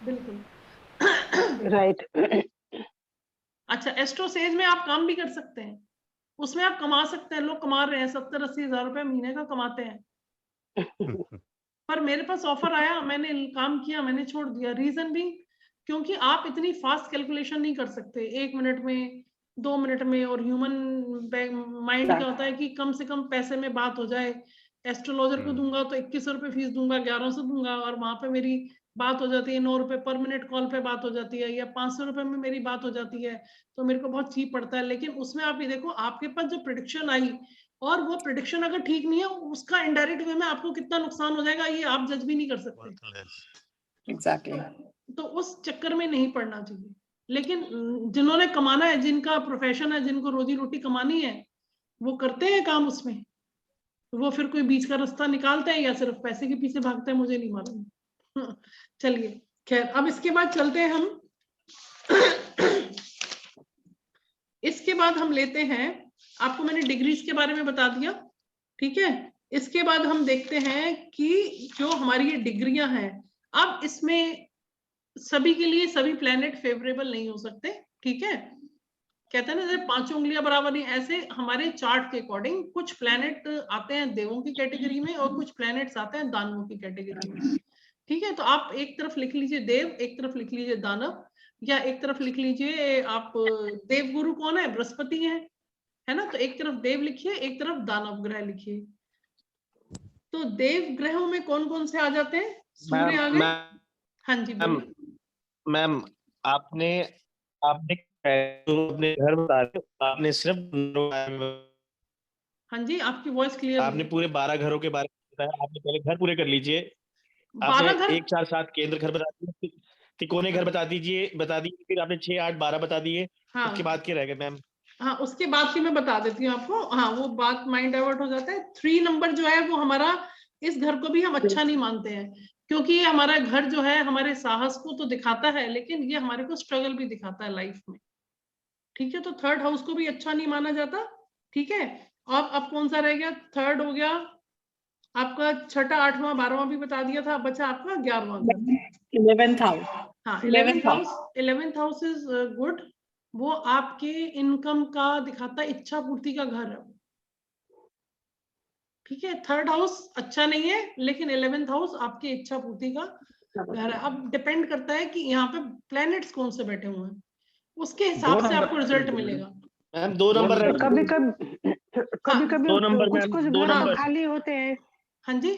बिल्कुल राइट। अच्छा, एस्ट्रो सेज में आप काम भी कर सकते हैं, उसमें आप कमा सकते हैं, लोग कमा रहे हैं 70-80 हजार रुपए महीने का कमाते हैं। पर मेरे पास ऑफर आया, मैंने काम किया, मैंने छोड़ दिया। रीजन भी क्योंकि आप इतनी फास्ट कैलकुलेशन नहीं कर सकते 1 मिनट में, 2 मिनट में, और ह्यूमन माइंड क्या होता है कि कम से कम पैसे में बात हो जाए। एस्ट्रोलॉजर को दूंगा तो 2100 रुपए फीस दूंगा, 1100 दूंगा, और वहां पे मेरी बात हो जाती है 9 रुपए पर मिनट कॉल पे बात हो जाती है, या 500 रुपए में मेरी बात हो जाती है, तो मेरे को बहुत चीप पड़ता है। लेकिन उसमें आप ये देखो, आपके पास जो प्रेडिक्शन आई, और वो प्रेडिक्शन अगर ठीक नहीं है, उसका इनडायरेक्ट वे में आपको कितना नुकसान हो जाएगा ये आप जज भी नहीं कर सकते। एग्जैक्टली। तो उस चक्कर में नहीं पड़ना चाहिए। लेकिन जिन्होंने कमाना है, जिनका प्रोफेशन है, जिनको रोजी रोटी कमानी है, वो करते हैं काम उसमें। वो फिर कोई बीच का रास्ता निकालते हैं या सिर्फ पैसे के पीछे भागते हैं, मुझे नहीं मालूम। चलिए, खैर, अब इसके बाद चलते हैं हम। इसके बाद हम लेते हैं, आपको मैंने डिग्रीज के बारे में बता दिया, ठीक है। इसके बाद हम देखते हैं कि जो हमारी ये डिग्रियां हैं, अब इसमें सभी के लिए सभी प्लेनेट फेवरेबल नहीं हो सकते, ठीक है। कहते हैं ना, जैसे 5 उंगलियां बराबर नहीं, ऐसे हमारे चार्ट के अकॉर्डिंग कुछ प्लेनेट आते हैं देवों की कैटेगरी में, और कुछ प्लेनेट्स आते हैं दानवों की कैटेगरी में, ठीक है। तो आप एक तरफ लिख लीजिए देव, एक तरफ लिख लीजिए दानव, या एक तरफ लिख लीजिए आप, देव गुरु कौन है, बृहस्पति है ना, तो एक तरफ देव लिखिए, एक तरफ दानव ग्रह लिखिए। तो देव ग्रहों में कौन कौन से आ जाते हैं? सूर्य आ गए। हाँ जी, मैम, आपने अपने घर बता रहे हो, आपने सिर्फ, हाँ जी, आपकी वॉइस क्लियर, आपने पूरे 12 घरों के बारे में बताया। आपने पहले घर पूरे कर लीजिए। 12 घर, आपने 1, 4, 7 केंद्र घर बता दिए, तिकोने घर बता दीजिए, फिर आपने 6, 8, 12 बता दिए। हाँ, उसके बाद क्या रह गए मैम? हाँ, उसके बाद की मैं बता देती हूँ आपको। हाँ, वो बात माइंड डाइवर्ट हो जाता है। 3 नंबर जो है वो हमारा, इस घर को भी हम अच्छा नहीं मानते हैं, क्योंकि ये हमारा घर जो है हमारे साहस को तो दिखाता है, लेकिन ये हमारे को स्ट्रगल भी दिखाता है लाइफ में, ठीक है। तो 3rd हाउस को भी अच्छा नहीं माना जाता, ठीक है। अब कौन सा रह गया? 3rd हो गया आपका, 6ठा, 8वां, 12वां भी बता दिया था, बचा आपका 11वां घर, 11th हाउस। हाँ, 11th हाउस इज गुड। वो आपके इनकम का दिखाता है, इच्छा पूर्ति का घर है, ठीक है। 3rd हाउस अच्छा नहीं है, लेकिन 11th हाउस आपकी इच्छा पूर्ति का घर है। अब डिपेंड करता है कि यहाँ पे प्लैनेट्स कौन से बैठे हुए हैं, उसके हिसाब से आपको रिजल्ट मिलेगा। मैम 2 नंबर, कभी कभी 2 नंबर कुछ मैम, 2 घर नंबर खाली होते हैं। हाँ जी,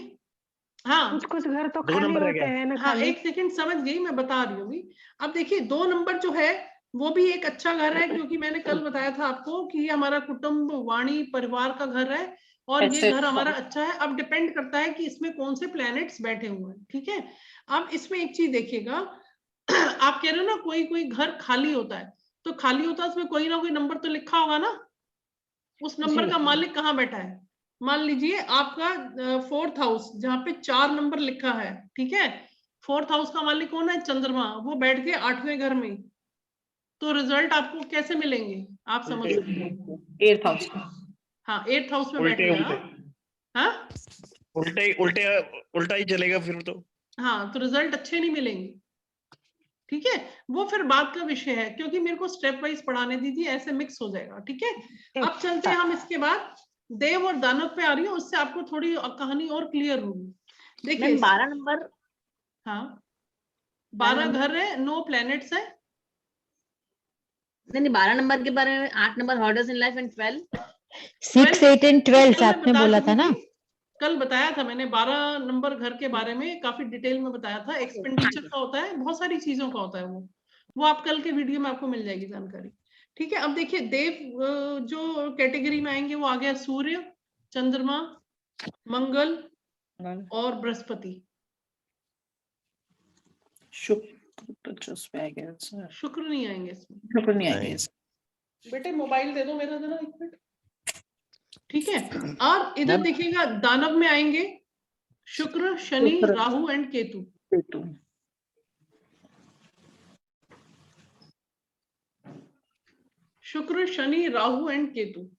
हाँ, कुछ घर तो 2 खाली नंबर रह होते गया। हैं ना। हाँ, खाली 1 सेकंड, समझ गई, मैं बता रही हूँ। अब देखिए 2 नंबर जो है वो भी एक अच्छा घर है, क्योंकि मैंने कल बताया था आपको कि ये हमारा कुटुंब, वाणी, परिवार का घर है, और ये घर हमारा अच्छा है। अब डिपेंड करता है कि इसमें कौन से प्लैनेट्स बैठे हुए हैं, ठीक है। अब इसमें एक चीज देखिएगा, आप कह रहे हो ना कोई कोई घर खाली होता है, तो खाली होता है उसमें कोई ना कोई नंबर तो लिखा होगा ना, उस नंबर का मालिक कहाँ बैठा है? मान लीजिए आपका 4th हाउस जहाँ पे 4 नंबर लिखा है, ठीक है, 4th हाउस का मालिक कौन है? चंद्रमा, वो बैठ के 8वें घर में, तो रिजल्ट आपको कैसे मिलेंगे आप समझ सकते हैं? 8th हाउस, हाँ 8th हाउस में बैठ गया, हाँ उल्टा ही चलेगा फिर तो। हाँ, तो रिजल्ट अच्छे नहीं मिलेंगे, ठीक है, वो फिर बात का विषय है, क्योंकि मेरे को स्टेप वाइज पढ़ाने दीजिए, ऐसे मिक्स हो जाएगा, ठीक है। अब चलते हैं हम इसके बाद देव और दानव पे आ रही हूँ, उससे आपको थोड़ी कहानी और क्लियर होगी। देखिए 12 नंबर, हाँ 12 घर है, 9 प्लैनेट्स है। नहीं 12 नंबर के बारे में, 8 number hurdles in life and 12 6, 8 and 12 साथ में बोला था ना, कल बताया था मैंने 12 नंबर घर के बारे में काफी डिटेल में बताया था। एक्सपेंडिचर का होता है, बहुत सारी चीजों का होता है, वो आप कल के वीडियो में आपको मिल जाएगी जानकारी, ठीक है। अब देखिए देव जो कैटेगरी में आएंगे वो आ गया सूर्य, चंद्रमा, मंगल और बृहस्पति। शुक्र नहीं आएंगे इसमें, शुक्र नहीं आएंगे। बेटे मोबाइल दे दो मेरा जरा एक मिनट, ठीक है। और इधर देखिएगा दानव में आएंगे शुक्र, शनि, राहु एंड केतु। शुक्र, शनि, राहु एंड केतु,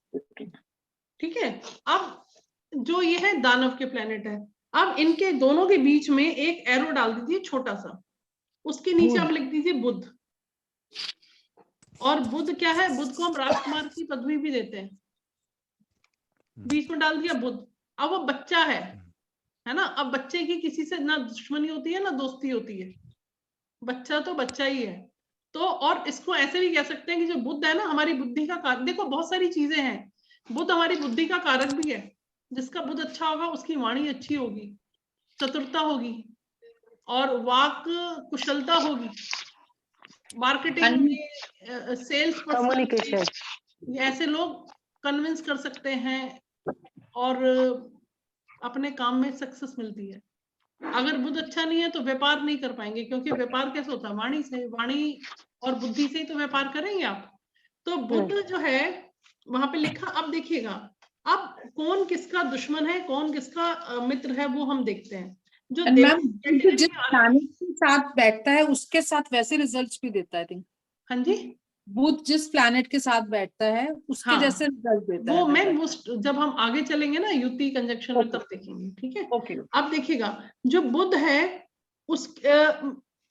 ठीक है। अब जो ये है दानव के प्लेनेट है, अब इनके दोनों के बीच में एक एरो डाल दीजिए छोटा सा, उसके नीचे आप लिख दीजिए बुध। और बुध क्या है? बुध को हम राजकुमार की पदवी भी देते हैं, बीच में डाल दिया बुध। अब वो बच्चा है ना। अब बच्चे की किसी से ना दुश्मनी होती है ना दोस्ती होती है, बच्चा तो बच्चा ही है। तो और इसको ऐसे भी कह सकते हैं कि जो बुध है ना, हमारी बुद्धि का कारक। देखो बहुत सारी चीजें हैं, बुध हमारी बुद्धि का कारक भी है। जिसका बुध अच्छा होगा उसकी वाणी अच्छी होगी, चतुरता होगी और वाक कुशलता होगी, मार्केटिंग में, सेल्स पर्सन, ऐसे लोग कन्विंस कर सकते हैं और अपने काम में सक्सेस मिलती है। अगर बुध अच्छा नहीं है तो व्यापार नहीं कर पाएंगे, क्योंकि व्यापार कैसे होता है? वाणी से, वाणी और बुद्धि से ही तो व्यापार करेंगे आप। तो बुध जो है वहां पे लिखा। अब देखिएगा, अब कौन किसका दुश्मन है, कौन किसका मित्र है, वो हम देखते हैं। जो जिस प्लैनेट के साथ बैठता है उसके साथ वैसे रिजल्ट्स भी देता है, आई थिंक। हाँ जी, बुध जिस प्लैनेट के साथ बैठता है उसके जैसे रिजल्ट देता है। वो मैं जब हम आगे चलेंगे ना युति कंजक्शन में तब देखेंगे, ठीक है। ओके। अब देखिएगा जो बुध है उस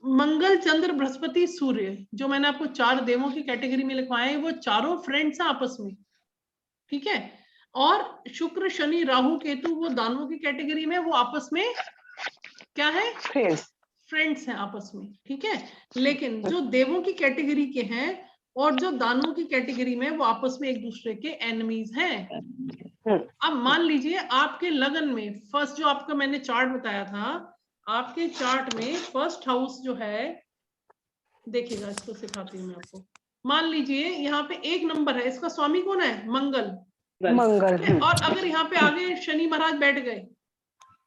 मंगल, चंद्र, बृहस्पति, सूर्य, जो मैंने आपको 4 देवों की कैटेगरी में लिखवाए, वो चारों फ्रेंड्स हैं आपस में, ठीक है। और शुक्र, शनि, राहु, केतु वो दानवों की कैटेगरी में, वो आपस में क्या है? फ्रेंड्स हैं आपस में, ठीक है। लेकिन जो देवों की कैटेगरी के हैं और जो दानवों की कैटेगरी में, वो आपस में एक दूसरे के एनिमीज हैं। अब मान लीजिए आपके लगन में फर्स्ट, जो आपका मैंने चार्ट बताया था, आपके चार्ट में फर्स्ट हाउस जो है, देखिएगा इसको सिखाती हूँ मैं आपको। मान लीजिए यहाँ पे 1 नंबर है, इसका स्वामी कौन है? मंगल। और अगर यहाँ पे आगे शनि महाराज बैठ गए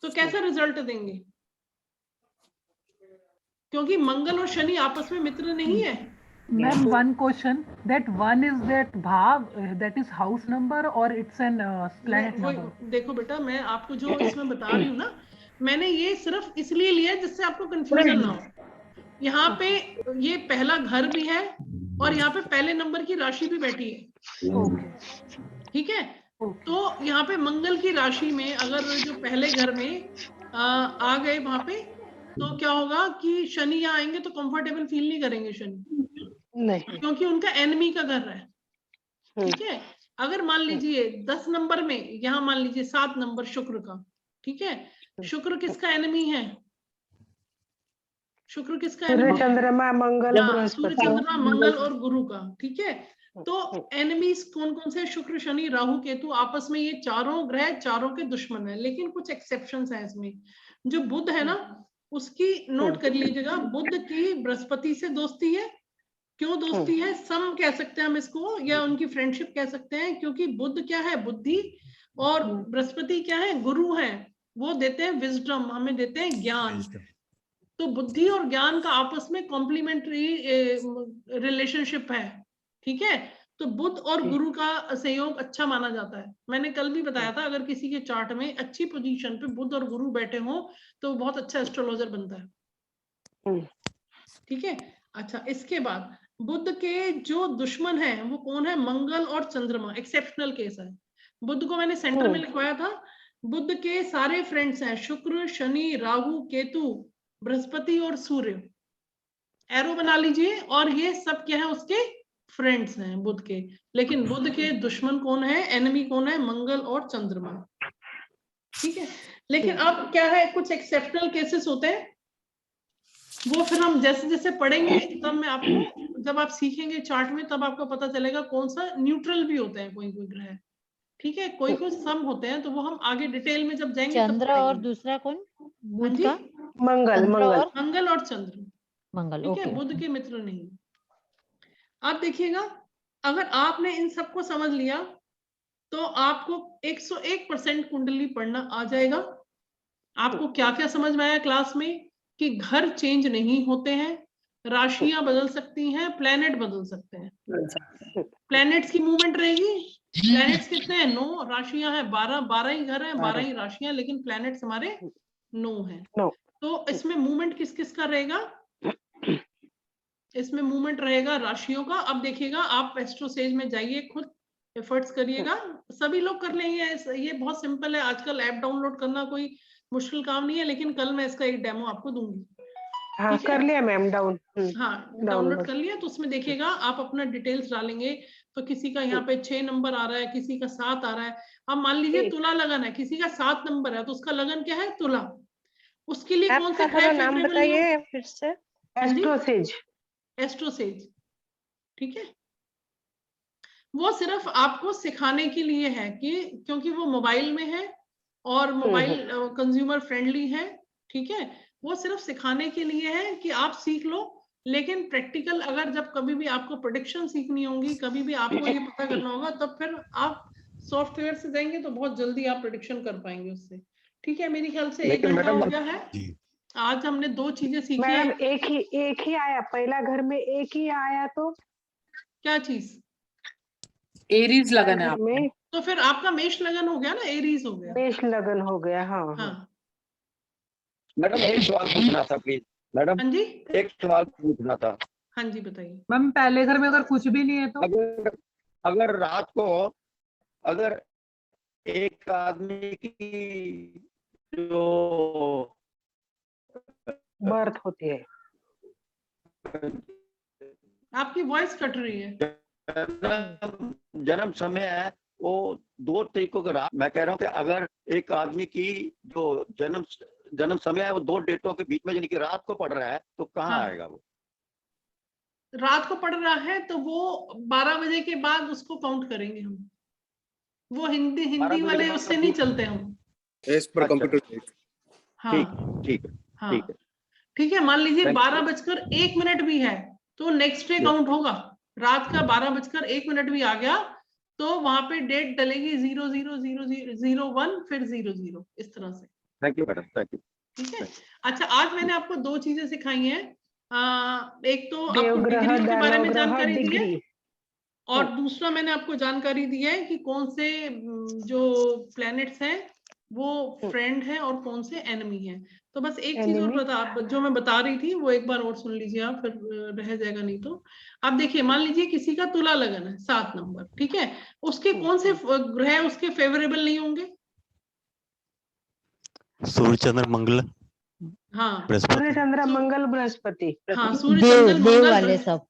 तो कैसा रिजल्ट देंगे? क्योंकि मंगल और शनि आपस में मित्र नहीं है। Ma'am, one question. That one is that bhav, that is house number or it's an planet number? देखो बेटा, मैं आपको जो इसमें बता रही हूँ ना, मैंने ये सिर्फ इसलिए लिया जिससे आपको कंफ्यूजन ना हो। यहाँ पे ये पहला घर भी है और यहाँ पे पहले नंबर की राशि भी बैठी है, ठीक है। तो यहाँ पे मंगल की राशि में अगर जो पहले घर में आ गए वहां पे, तो क्या होगा कि शनि यहाँ आएंगे तो कंफर्टेबल फील नहीं करेंगे शनि, नहीं, क्योंकि उनका एनिमी का घर है, ठीक है। अगर मान लीजिए 10 नंबर में, यहाँ मान लीजिए 7 नंबर शुक्र का, ठीक है। शुक्र किसका एनिमी है? शुक्र किसका एनिमी? सूर्य, चंद्रमा, मंगल, सूर्य, चंद्रमा, मंगल और गुरु का, ठीक है। तो एनिमीज कौन कौन से? शुक्र, शनि, राहु, केतु, आपस में ये चारों ग्रह चारों के दुश्मन है। लेकिन कुछ एक्सेप्शंस हैं इसमें। जो बुध है ना, उसकी नोट कर लीजिएगा, बुध की बृहस्पति से दोस्ती है। क्यों दोस्ती है? सम कह सकते हैं हम इसको, या उनकी फ्रेंडशिप कह सकते हैं, क्योंकि बुध क्या है? बुद्धि, और बृहस्पति क्या है? गुरु है। वो देते हैं विजडम, हमें देते हैं ज्ञान, तो बुद्धि और ज्ञान का आपस में कॉम्प्लीमेंट्री रिलेशनशिप है, ठीक है। तो बुध और गुरु का सहयोग अच्छा माना जाता है। मैंने कल भी बताया था, अगर किसी के चार्ट में अच्छी पोजीशन पे बुध और गुरु बैठे हो तो बहुत अच्छा एस्ट्रोलॉजर बनता है, ठीक है। अच्छा, इसके बाद बुध के जो दुश्मन है वो कौन है? मंगल और चंद्रमा। एक्सेप्शनल केस है। बुध को मैंने सेंटर में लिखवाया था। बुध के सारे फ्रेंड्स हैं शुक्र, शनि, राहु, केतु, बृहस्पति और सूर्य। एरो बना लीजिए। और ये सब क्या है? उसके फ्रेंड्स हैं बुध के। लेकिन बुध के दुश्मन कौन है? एनिमी कौन है? मंगल और चंद्रमा, ठीक है। लेकिन अब क्या है, कुछ एक्सेप्शनल केसेस होते हैं, वो फिर हम जैसे जैसे पढ़ेंगे तब मैं आपको, जब आप सीखेंगे चार्ट में तब आपको पता चलेगा कौन सा न्यूट्रल भी होते हैं कोई कोई ग्रह, ठीक है। कोई कोई सम होते हैं, तो वो हम आगे डिटेल में जब जाएंगे तब चंद्र और पढ़ेंगे। दूसरा कौन? हाँ बुध जी, का? मंगल चंद्र मंगल और मंगल और चंद्र, मंगल, ठीक है। ओके। बुध के मित्र नहीं। आप देखिएगा, अगर आपने इन सबको समझ लिया तो आपको 101% कुंडली पढ़ना आ जाएगा। आपको क्या क्या समझ में आया क्लास में? कि घर चेंज नहीं होते हैं, राशियां बदल सकती हैं, प्लैनेट बदल सकते हैं। प्लैनेट्स की मूवमेंट रहेगी। प्लैनेट्स कितने हैं? 9। राशियां हैं 12। 12 ही घर हैं, 12 ही राशियां, लेकिन प्लैनेट्स हमारे 9 हैं। तो इसमें मूवमेंट किस किस का रहेगा? इसमें मूवमेंट रहेगा राशियों का। अब देखिएगा, आप एस्ट्रोसेज में जाइए, खुद एफर्ट्स करिएगा, सभी लोग कर लेंगे। ये बहुत सिंपल है। आजकल ऐप डाउनलोड करना कोई मुश्किल काम नहीं है, लेकिन कल मैं इसका एक डेमो आपको दूंगी। हाँ, कर लिया मैम डाउन। हाँ, डाउनलोड कर लिया। तो उसमें देखिएगा, आप अपना डिटेल्स डालेंगे तो किसी का यहाँ पे 6 नंबर आ रहा है, किसी का 7 आ रहा है। अब मान लीजिए तुला लगन है, किसी का 7 नंबर है, तो उसका लगन क्या है? तुला। उसके लिए कौन से ग्रह नाम फेवरेबल बताइए फिर से। एस्ट्रोसेज। एस्ट्रोसेज, ठीक है। वो सिर्फ आपको सिखाने के लिए है, कि क्योंकि वो मोबाइल में है और मोबाइल कंज्यूमर फ्रेंडली है, ठीक है। वो सिर्फ सिखाने के लिए है कि आप सीख लो। लेकिन प्रैक्टिकल, अगर जब कभी भी आपको प्रेडिक्शन सीखनी होगी, कभी भी आपको ये पता करना होगा, तब फिर आप सॉफ्टवेयर से जाएंगे तो बहुत जल्दी आप प्रेडिक्शन कर पाएंगे उससे, ठीक है। मेरे ख्याल से 1 घंटा हो गया है। आज हमने 2 चीजें सीखी है। मैडम एक ही आया, पहला घर में एक ही आया, तो क्या चीज? एरीज लगन है आपका। तो फिर आपका मेष लगन हो गया ना, एरीज हो गया। मेष लगन हो गया। हाँ हाँ मैडम एक सवाल पूछना था प्लीज। मैडम हाँ जी, एक सवाल पूछना था। हाँ जी बताइए। मैम पहले घर में अगर कुछ भी नहीं है तो? अगर रात को अगर एक आदमी की जो बर्थ होती है, आपकी वॉइस कट रही है। जन्म समय है वो 2 तारीखों का रात। मैं कह रहा हूँ कि अगर एक आदमी की जो जन्म समय है वो 2 डेटों के बीच में, यानी कि रात को पड़ रहा है, तो कहाँ आएगा वो? रात को पड़ रहा है तो वो 12 बजे के बाद उसको काउंट करेंगे हम। वो हिंदी वाले उससे नहीं चलते हम। कंप्यूटर। हाँ ठीक है। हाँ ठीक है। मान लीजिए 12:01 भी है तो नेक्स्ट डे काउंट होगा। रात का 12:01 भी आ गया तो वहां पे डेट डलेगी 000001 फिर 00, इस तरह से। Thank you madam, thank you. ठीक है। अच्छा, आज मैंने आपको 2 चीजें सिखाई हैं। एक तो आपको डिग्रियों के बारे में जानकारी दी है, और दूसरा मैंने आपको जानकारी दी है कि कौन से जो प्लैनेट्स हैं वो फ्रेंड है और कौन से एनिमी हैं। तो बस एक चीज और जो मैं बता रही थी वो एक बार और सुन लीजिए आप, फिर रह जाएगा नहीं तो। आप देखिए, मान लीजिए किसी का तुला लगन है 7 नंबर, ठीक है। उसके कौन से ग्रह उसके फेवरेबल नहीं होंगे? सूर्य चंद्र मंगल। हाँ, सूर्य चंद्र मंगल बृहस्पति। हाँ, सूर्य चंद्र मंगल वाले सब,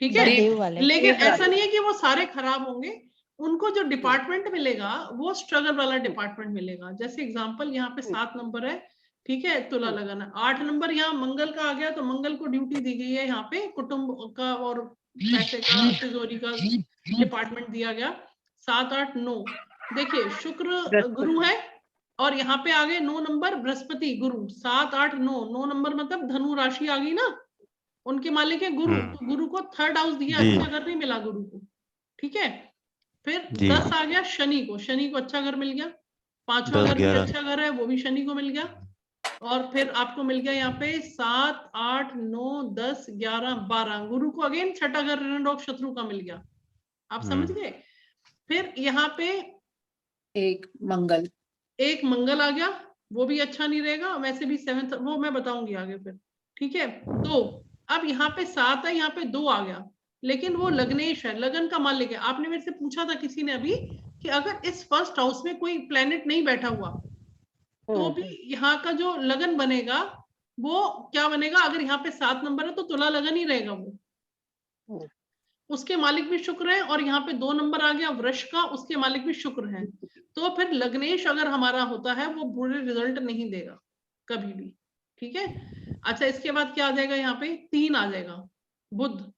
ठीक है। देव वाले। लेकिन ऐसा नहीं है कि वो सारे खराब होंगे। उनको जो डिपार्टमेंट मिलेगा वो स्ट्रगल वाला डिपार्टमेंट मिलेगा। जैसे एग्जांपल, यहाँ पे 7 नंबर है, ठीक है, तुला लगन है। 8 नंबर यहाँ मंगल का आ गया तो मंगल को ड्यूटी दी गई है, यहाँ पे कुटुंब का और पैसे का, तिजोरी का डिपार्टमेंट दिया गया। 7, 8, 9 देखिए, शुक्र गुरु है और यहाँ पे आ गए 9 नंबर बृहस्पति गुरु। 7, 8, 9 नंबर मतलब धनु राशि आ गई ना, उनके मालिक है गुरु, तो गुरु को 3rd हाउस दिया, अच्छा घर नहीं मिला गुरु को, ठीक है। फिर 10 आ गया शनि को, शनि को अच्छा घर मिल गया। 5वां घर भी अच्छा घर है, वो भी शनि को मिल गया। और फिर आपको मिल गया यहाँ पे 7, 8, 9, 10, 11, 12। गुरु को अगेन छठा घर ऋण और शत्रु का मिल गया, आप समझ गए। फिर यहाँ पे एक मंगल आ गया, वो भी अच्छा नहीं रहेगा, वैसे भी 7th वो मैं बताऊंगी आगे फिर, ठीक है। तो अब यहाँ पे 7 है, यहाँ पे 2 आ गया, लेकिन वो लग्नेश है, लगन का मालिक है। आपने मेरे से पूछा था किसी ने अभी कि अगर इस फर्स्ट हाउस में कोई प्लेनेट नहीं बैठा हुआ तो भी यहाँ का जो लगन बनेगा वो क्या बनेगा, अगर यहाँ पे 7 नंबर है तो तुला लगन ही रहेगा वो, उसके मालिक भी शुक्र है। और यहाँ पे 2 नंबर आ गया वृष का, उसके मालिक भी शुक्र है। तो फिर लग्नेश अगर हमारा होता है वो बुरे रिजल्ट नहीं देगा कभी भी, ठीक है। अच्छा, इसके बाद क्या आ जाएगा, यहाँ पे 3 आ जाएगा बुध,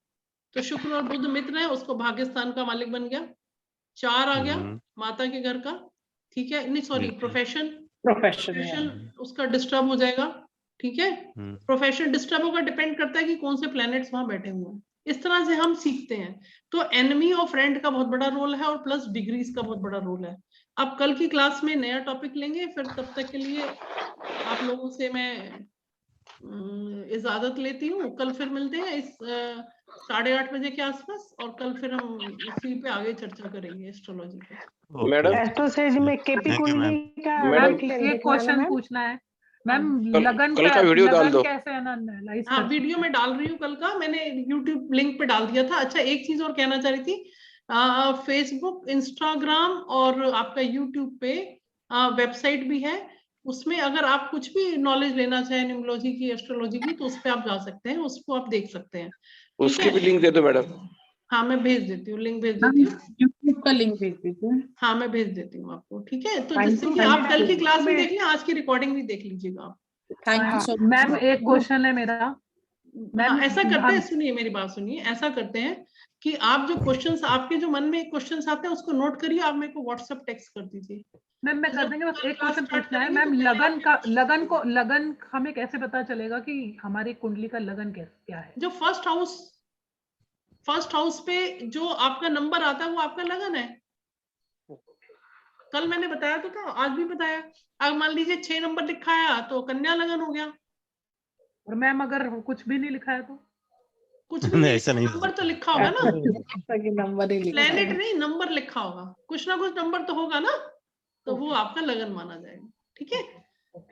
तो शुक्र और बुध मित्र है, उसको भाग्यस्थान का मालिक बन गया। 4 आ गया माता के घर का, ठीक है, नहीं सॉरी प्रोफेशन उसका डिस्टर्ब हो जाएगा, ठीक है। प्रोफेशन डिस्टर्ब होगा, डिपेंड करता है कि कौन से प्लैनेट्स वहां बैठे हुए हैं। इस तरह से हम सीखते हैं। तो एनिमी और फ्रेंड का बहुत बड़ा रोल है और प्लस डिग्रीज का बहुत बड़ा रोल है। अब कल की क्लास में नया टॉपिक लेंगे, फिर तब तक के लिए आप लोगों से मैं इजाजत लेती हूँ। कल फिर मिलते हैं इस 8:30 बजे के आसपास, और कल फिर हम इसी पे आगे चर्चा करेंगे एस्ट्रोलॉजी पे। मैडम एस्ट्रोसेज में केपी कुंडली का एक क्वेश्चन पूछना है मैम, लगन कल का वीडियो डाल दो। कैसे एनालाइज हाँ, वीडियो में डाल रही हूँ कल का, मैंने यूट्यूब लिंक पे डाल दिया था। अच्छा, एक चीज और कहना चाह रही थी, फेसबुक, इंस्टाग्राम और आपका यूट्यूब पे वेबसाइट भी है, उसमें अगर आप कुछ भी नॉलेज लेना चाहें न्यूमरोलॉजी की, एस्ट्रोलॉजी की, तो उस पे आप जा सकते हैं, उसको आप देख सकते हैं। उसकी भी लिंक दे दो मैडम। हाँ, मैं भेज देती हूँ, लिंक भेज देती हूँ, यूट्यूब का लिंक भेज दीजिए। हाँ मैं भेज देती हूँ आपको, ठीक है। तो जिससे कि आप कल की क्लास भी देख लें, आज की रिकॉर्डिंग भी देख लीजिएगा आप। Thank you so much ma'am. एक क्वेश्चन है मेरा हाँ, ऐसा करते हैं, सुनिए मेरी बात सुनिए, ऐसा करते हैं कि आप जो क्वेश्चंस, आपके जो मन में क्वेश्चंस आते हैं उसको नोट करिए, आप मेरे को व्हाट्सएप टेक्स्ट कर दीजिए। मैम मैं कर देंगे, बस एक क्वेश्चन पूछना है मैम। लगन हमें कैसे पता चलेगा कि हमारी कुंडली का लगन क्या है? जो फर्स्ट हाउस पे जो आपका नंबर आता है वो आपका लगन है। कल मैंने बताया तो था, आज भी बताया। अगर मान लीजिए 6 नंबर लिखा है तो कन्या लगन हो गया। और मैम अगर कुछ भी नहीं लिखा है तो? कुछ भी नहीं, ऐसा नहीं, नंबर तो लिखा होगा ना, नंबर ही प्लेनेट नहीं, नंबर लिखा होगा, कुछ ना कुछ नंबर तो होगा ना, तो वो आपका लगन माना जाएगा, ठीक है।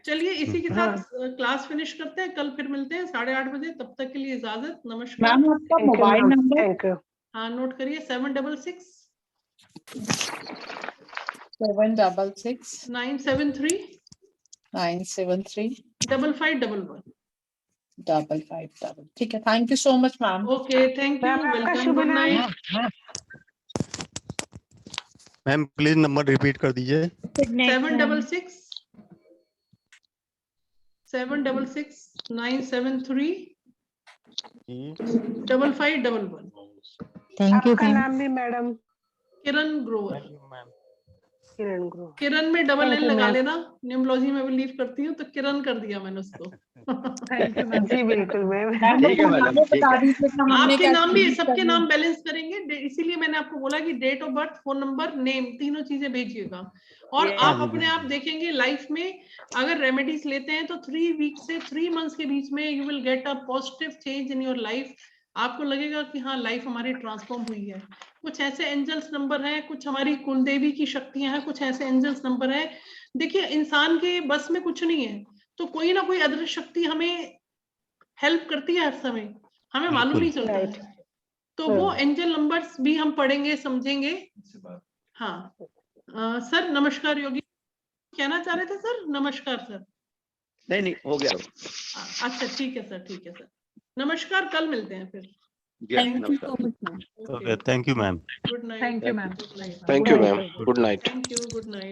चलिए, इसी के साथ क्लास फिनिश करते हैं, कल फिर मिलते हैं 8:30 बजे। तब तक के लिए इजाजत, नमस्कार। मैम आपका मोबाइल नंबर? हाँ, नोट करिए, 766 973 5511। ठीक है, thank you so much ma'am. Okay, thank you, welcome, good night. Ma'am please number repeat कर दीजिए। 766 973 5511। थैंक यू आपका नाम भी मैडम? किरण ग्रोवर। किरण ग्रोवर। किरण में डबल एल लगा लेना, न्यूमरोलॉजी में बिलीव करती हूँ तो किरण कर दिया मैंने उसको। Thank you ma'am. जी बिल्कुल मैम। ठीक है मैडम, ठीक है। आपके नाम भी, सबके नाम बैलेंस करेंगे, इसीलिए मैंने आपको बोला कि date of birth, phone number, name, तीनों चीजें भेजिएगा। और आप अपने आप देखेंगे लाइफ में, अगर रेमेडीज लेते हैं तो 3 वीक से 3 मंथ्स के बीच में you will get a positive change in your life. आपको लगेगा कि हाँ, लाइफ हमारी ट्रांसफॉर्म हुई है। कुछ ऐसे एंजल्स नंबर हैं, कुछ हमारी कुलदेवी की शक्तियां हैं, कुछ ऐसे एंजल्स नंबर हैं। देखिए, इंसान के बस में कुछ नहीं है, तो कोई ना कोई अदृश्य शक्ति हमें हेल्प करती है हर समय, हमें मालूम नहीं चलता है। तो वो एंजल नंबर्स भी हम पढ़ेंगे, समझेंगे। हाँ सर, नमस्कार। योगी कहना चाह रहे थे सर? नमस्कार सर। नहीं हो गया। अच्छा, ठीक है सर, ठीक है सर, नमस्कार, कल मिलते हैं फिर। Thank you so much ma'am. Okay, thank you ma'am. Good night. Thank you ma'am. Thank you ma'am, good night. Thank you, good night.